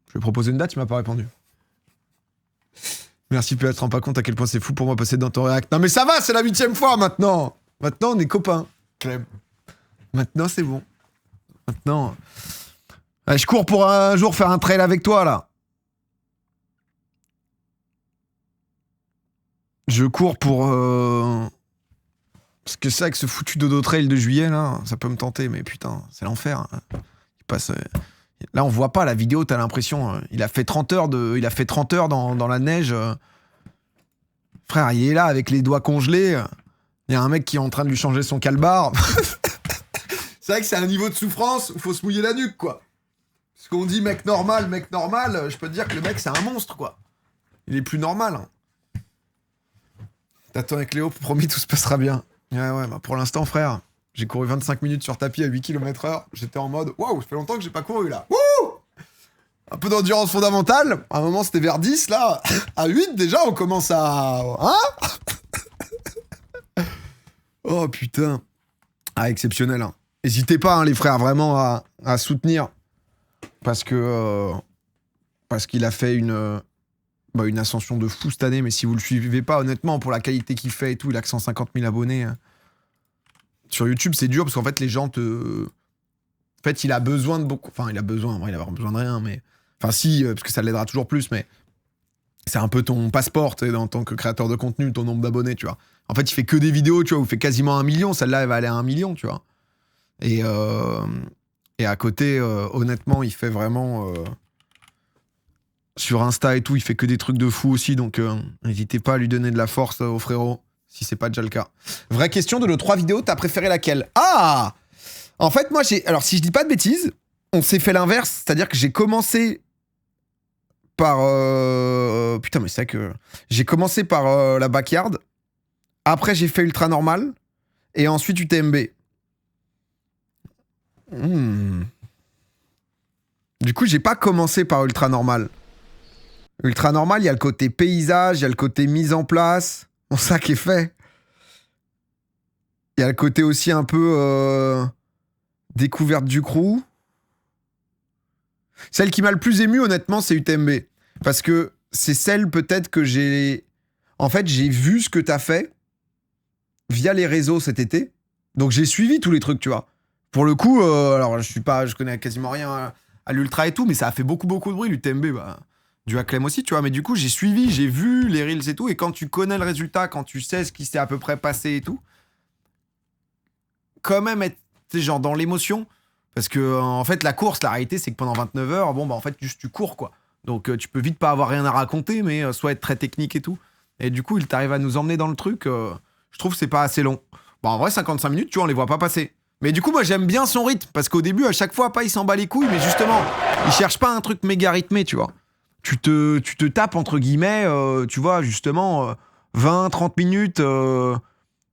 Je lui ai proposé une date, il m'a pas répondu. Merci, tu te rends pas compte à quel point c'est fou pour moi passer dans ton réact. Non mais ça va, c'est la 8e fois maintenant. Maintenant, on est copains, Clem. Maintenant, c'est bon. Maintenant... Ouais, je cours pour un jour faire un trail avec toi, là. Je cours pour... Parce que ça, avec ce foutu dodo trail de juillet, là, ça peut me tenter, mais putain, c'est l'enfer. Il passe... Là, on voit pas la vidéo, t'as l'impression... Il a fait 30 heures, dans la neige. Frère, il est là, avec les doigts congelés. Il y a un mec qui est en train de lui changer son calbar. C'est vrai que c'est un niveau de souffrance où faut se mouiller la nuque, quoi. Parce qu'on dit mec normal, je peux te dire que le mec, c'est un monstre, quoi. Il est plus normal. Hein. T'attends avec Léo, promis, tout se passera bien. Ouais, bah pour l'instant, frère, j'ai couru 25 minutes sur tapis à 8 km/h. J'étais en mode, waouh, ça fait longtemps que j'ai pas couru, là. Wouh! Un peu d'endurance fondamentale. À un moment, c'était vers 10, là. À 8, déjà, on commence à... Hein? Oh, putain. Ah, exceptionnel, hein. N'hésitez pas, hein, les frères, vraiment à soutenir. Parce qu'il a fait une ascension de fou cette année. Mais si vous le suivez pas, honnêtement, pour la qualité qu'il fait et tout, il a que 150 000 abonnés. Sur YouTube, c'est dur parce qu'en fait, les gens te... En fait, il a besoin de beaucoup... Enfin, il a besoin de rien, mais... Enfin, si, parce que ça l'aidera toujours plus, mais... C'est un peu ton passeport, tu sais, en tant que créateur de contenu, ton nombre d'abonnés, tu vois. En fait, il fait que des vidéos, tu vois, où il fait quasiment 1 million. Celle-là, elle va aller à 1 million, tu vois. Et à côté, honnêtement, il fait vraiment... Sur Insta et tout, il fait que des trucs de fou aussi, donc n'hésitez pas à lui donner de la force au frérot, si c'est pas déjà le cas. Vraie question, de nos 3 vidéos, t'as préféré laquelle? Ah! En fait, moi, alors, si je dis pas de bêtises, on s'est fait l'inverse, c'est-à-dire que j'ai commencé par... Putain, mais c'est vrai que... J'ai commencé par la backyard, après j'ai fait ultra normal, et ensuite UTMB. Du coup, j'ai pas commencé par ultra normal. Ultra normal, il y a le côté paysage, il y a le côté mise en place. Bon, ça qui est fait. Il y a le côté aussi un peu découverte du crew. Celle qui m'a le plus ému, honnêtement, c'est UTMB. Parce que c'est celle peut-être que j'ai... En fait, j'ai vu ce que t'as fait via les réseaux cet été. Donc j'ai suivi tous les trucs, tu vois. Pour le coup, alors je connais quasiment rien à l'ultra et tout, mais ça a fait beaucoup de bruit, l'UTMB, bah, dû à Clem aussi, tu vois. Mais du coup, j'ai suivi, j'ai vu les reels et tout, et quand tu connais le résultat, quand tu sais ce qui s'est à peu près passé et tout, quand même être, tu sais, genre dans l'émotion, parce que en fait, la course, la réalité, c'est que pendant 29 heures, bon, bah en fait, juste tu cours, quoi. Donc tu peux vite pas avoir rien à raconter, mais soit être très technique et tout. Et du coup, il t'arrive à nous emmener dans le truc, je trouve que c'est pas assez long. Bon, en vrai, 55 minutes, tu vois, on les voit pas passer. Mais du coup, moi, j'aime bien son rythme. Parce qu'au début, à chaque fois, pas il s'en bat les couilles, mais justement, il cherche pas un truc méga rythmé, tu vois. Tu te tapes, entre guillemets, tu vois, justement, 20-30 minutes,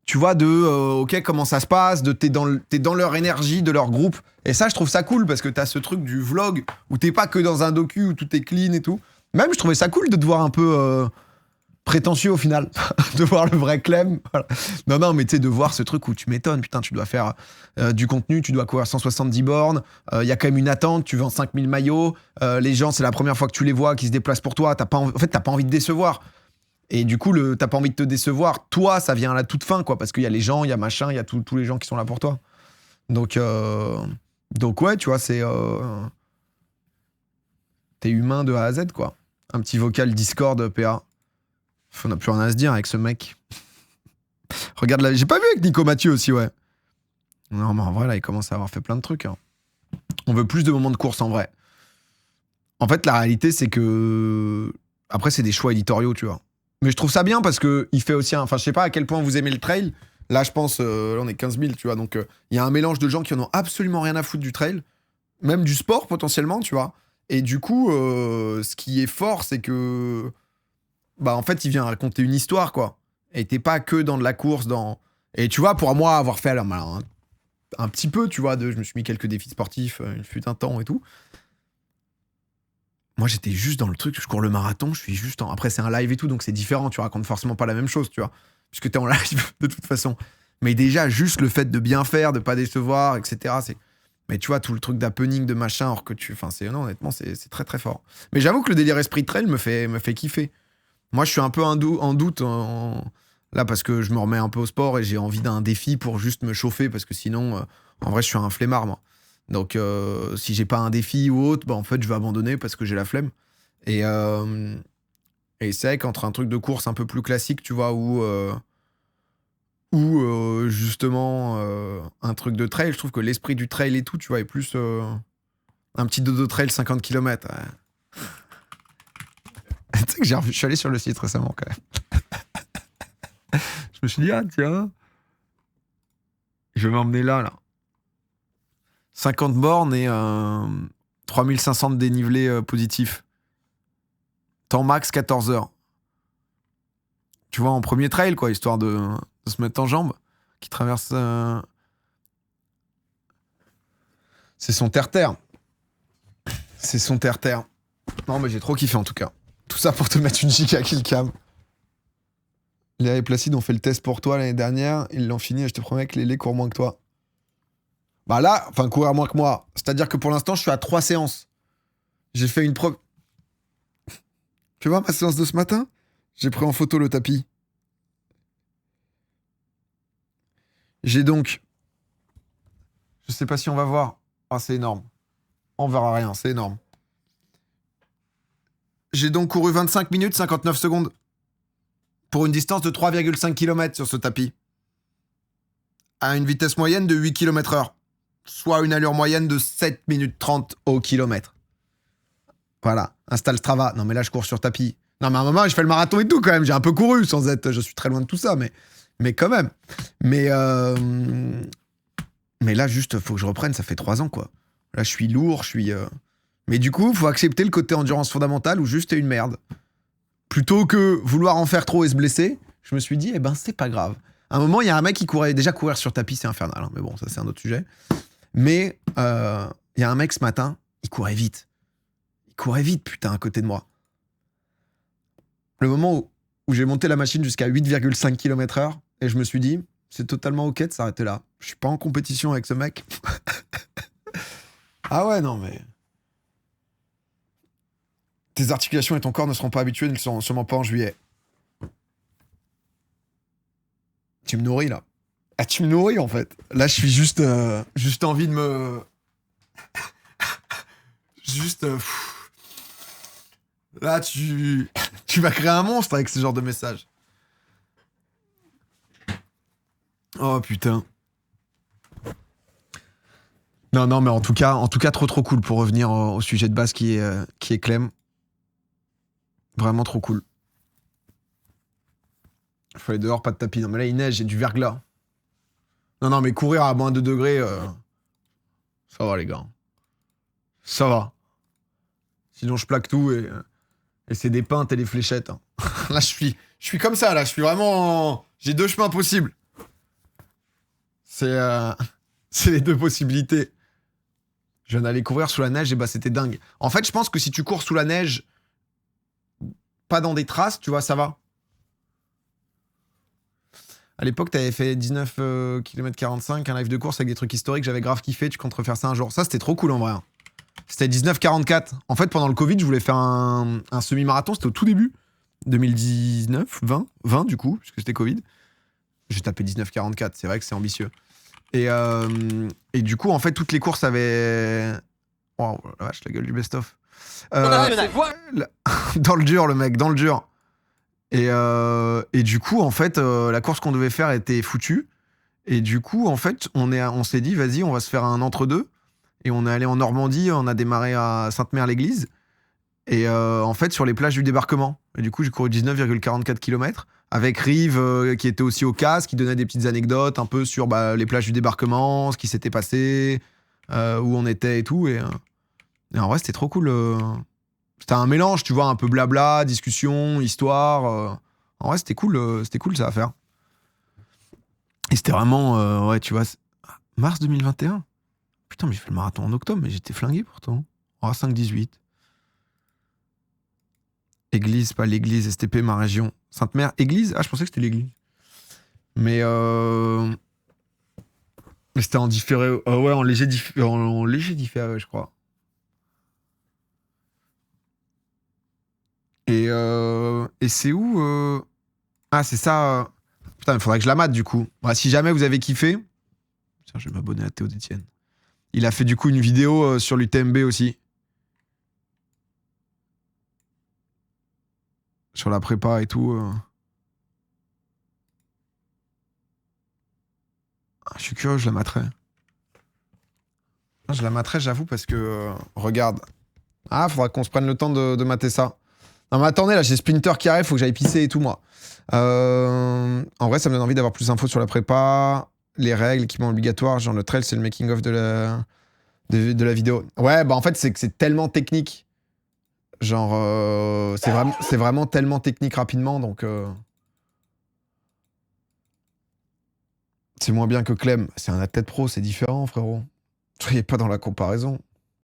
tu vois, ok, comment ça se passe, t'es dans leur énergie, de leur groupe. Et ça, je trouve ça cool, parce que t'as ce truc du vlog, où t'es pas que dans un docu, où tout est clean et tout. Même, je trouvais ça cool de te voir un peu... prétentieux au final, de voir le vrai Clem. Voilà. Non, mais tu sais, de voir ce truc où tu m'étonnes, putain, tu dois faire du contenu, tu dois courir 170 bornes, il y a quand même une attente, tu vends 5000 maillots, les gens, c'est la première fois que tu les vois, qui se déplacent pour toi, en fait, t'as pas envie de décevoir. Et du coup, t'as pas envie de te décevoir. Toi, ça vient à la toute fin, quoi, parce qu'il y a les gens, il y a machin, il y a tous les gens qui sont là pour toi. Donc ouais, tu vois, c'est... T'es humain de A à Z, quoi. Un petit vocal Discord, PA. On n'a plus rien à se dire avec ce mec. Regarde là, j'ai pas vu avec Nico Mathieu aussi, ouais. Non, mais en vrai, là, il commence à avoir fait plein de trucs. Hein. On veut plus de moments de course, en vrai. En fait, la réalité, c'est que... Après, c'est des choix éditoriaux, tu vois. Mais je trouve ça bien parce qu'il fait aussi... Enfin, je sais pas à quel point vous aimez le trail. Là, je pense, là, on est 15 000, tu vois. Donc, il y a un mélange de gens qui en ont absolument rien à foutre du trail. Même du sport, potentiellement, tu vois. Et du coup, ce qui est fort, c'est que... Bah, en fait, il vient raconter une histoire, quoi. Et t'es pas que dans de la course, Et tu vois, pour moi, avoir fait alors, un petit peu, tu vois, je me suis mis quelques défis sportifs, il fut un temps et tout. Moi, j'étais juste dans le truc, je cours le marathon, je suis juste Après, c'est un live et tout, donc c'est différent, tu racontes forcément pas la même chose, tu vois. Puisque t'es en live, de toute façon. Mais déjà, juste le fait de bien faire, de pas décevoir, etc., c'est... Mais tu vois, tout le truc d'happening, de machin, alors que tu... Enfin, non, honnêtement, c'est très, très fort. Mais j'avoue que le délire esprit de trail me fait kiffer. Moi, je suis un peu en doute Là, parce que je me remets un peu au sport et j'ai envie d'un défi pour juste me chauffer, parce que sinon, en vrai, je suis un flemmard, moi. Donc, si j'ai pas un défi ou autre, bah, en fait, je vais abandonner parce que j'ai la flemme. Et c'est vrai qu'entre un truc de course un peu plus classique, tu vois, ou justement un truc de trail, je trouve que l'esprit du trail et tout, tu vois, est plus un petit dodo trail 50 km. Ouais. Tu sais que je suis allé sur le site récemment, quand même. Je me suis dit, ah tiens, je vais m'emmener là. 50 bornes et 3500 de dénivelé positif. Temps max 14 heures. Tu vois, en premier trail, quoi, histoire de se mettre en jambes, qui traverse... C'est son terre-terre. C'est son terre-terre. Non, mais j'ai trop kiffé, en tout cas. Tout ça pour te mettre une giga killcam. Léa et Placide ont fait le test pour toi l'année dernière. Ils l'ont fini et je te promets que Lélé court moins que toi. Bah là, enfin, courir moins que moi. C'est-à-dire que pour l'instant, je suis à 3 séances. J'ai fait une preuve... Tu vois ma séance de ce matin? J'ai pris en photo le tapis. J'ai donc... Je sais pas si on va voir. Ah, c'est énorme. On verra rien, c'est énorme. J'ai donc couru 25 minutes 59 secondes. Pour une distance de 3,5 km sur ce tapis. À une vitesse moyenne de 8 km/h. Soit une allure moyenne de 7 minutes 30 au kilomètre. Voilà, installe Strava. Non mais là je cours sur tapis. Non mais à un moment je fais le marathon et tout quand même. J'ai un peu couru sans être... Je suis très loin de tout ça, mais quand même. Mais là juste faut que je reprenne, ça fait 3 ans quoi. Là je suis lourd, je suis... Mais du coup, faut accepter le côté endurance fondamentale où juste t'es une merde. Plutôt que vouloir en faire trop et se blesser, je me suis dit, eh ben c'est pas grave. À un moment, il y a un mec qui courait... Déjà courir sur tapis, c'est infernal. Hein, mais bon, ça c'est un autre sujet. Mais il y a un mec ce matin, il courait vite. Il courait vite, putain, à côté de moi. Le moment où j'ai monté la machine jusqu'à 8,5 km/h, et je me suis dit, c'est totalement ok de s'arrêter là. Je suis pas en compétition avec ce mec. Ah ouais, non, mais... Tes articulations et ton corps ne seront pas habitués, ne le seront sûrement pas en juillet. Tu me nourris, là. Ah, tu me nourris, en fait. Là, je suis juste envie de me... Là, tu vas créer un monstre avec ce genre de message. Oh, putain. Non, mais en tout cas, trop cool pour revenir au sujet de base qui est Clem. Vraiment trop cool. Il faut aller dehors, pas de tapis. Non, mais là, il neige, j'ai du verglas. Non, mais courir à moins 2 degrés, ça va, les gars. Ça va. Sinon, je plaque tout et c'est des pintes et des fléchettes. Hein. Là, je suis comme ça, là. Je suis vraiment... J'ai 2 chemins possibles. C'est les 2 possibilités. Je viens d'aller courir sous la neige et bah, c'était dingue. En fait, je pense que si tu cours sous la neige, pas dans des traces, tu vois, ça va. À l'époque, t'avais fait 19 km 45, un live de course avec des trucs historiques, j'avais grave kiffé, tu comptes refaire ça un jour. Ça, c'était trop cool en vrai. C'était 19,44. En fait, pendant le Covid, je voulais faire un semi-marathon, c'était au tout début. 2019, 20 du coup, puisque c'était Covid. J'ai tapé 19,44, c'est vrai que c'est ambitieux. Et du coup, en fait, toutes les courses avaient... Oh la vache, la gueule du best-of. Dans le dur, le mec, dans le dur. Et du coup, en fait, la course qu'on devait faire était foutue. Et du coup, en fait, on s'est dit, vas-y, on va se faire un entre-deux. Et on est allé en Normandie, on a démarré à Sainte-Mère-l'Église. Et en fait, sur les plages du débarquement. Et du coup, j'ai couru 19,44 km avec Rive qui était aussi au casque, qui donnait des petites anecdotes un peu sur les plages du débarquement, ce qui s'était passé, où on était et tout. Et en vrai, c'était trop cool. C'était un mélange, tu vois, un peu blabla, discussion, histoire. En vrai, c'était cool ça à faire. Et c'était vraiment, ouais, tu vois, mars 2021. Putain, mais j'ai fait le marathon en octobre, mais j'étais flingué pourtant. Oh, 5-18. Église, pas l'église, STP, ma région. Sainte-Mère, église? Ah, je pensais que c'était l'église. Mais c'était en différé. Ouais, en léger différé, je crois. Et c'est où Ah, c'est ça. Putain, il faudrait que je la mate du coup. Bah, si jamais vous avez kiffé, tiens, je vais m'abonner à Théo Détienne. Il a fait du coup une vidéo sur l'UTMB aussi. Sur la prépa et tout. Ah, je suis curieux, je la materai. Je la materai, j'avoue, parce que... regarde. Ah, faudra qu'on se prenne le temps de mater ça. Non mais attendez, là j'ai Splinter qui arrive, faut que j'aille pisser et tout moi. En vrai ça me donne envie d'avoir plus d'infos sur la prépa, les règles, l'équipement obligatoire, genre le trail c'est le making of de la vidéo. Ouais bah en fait c'est que c'est tellement technique. Genre c'est vraiment tellement technique rapidement donc... C'est moins bien que Clem. C'est un athlète pro, c'est différent frérot. Soyez pas dans la comparaison.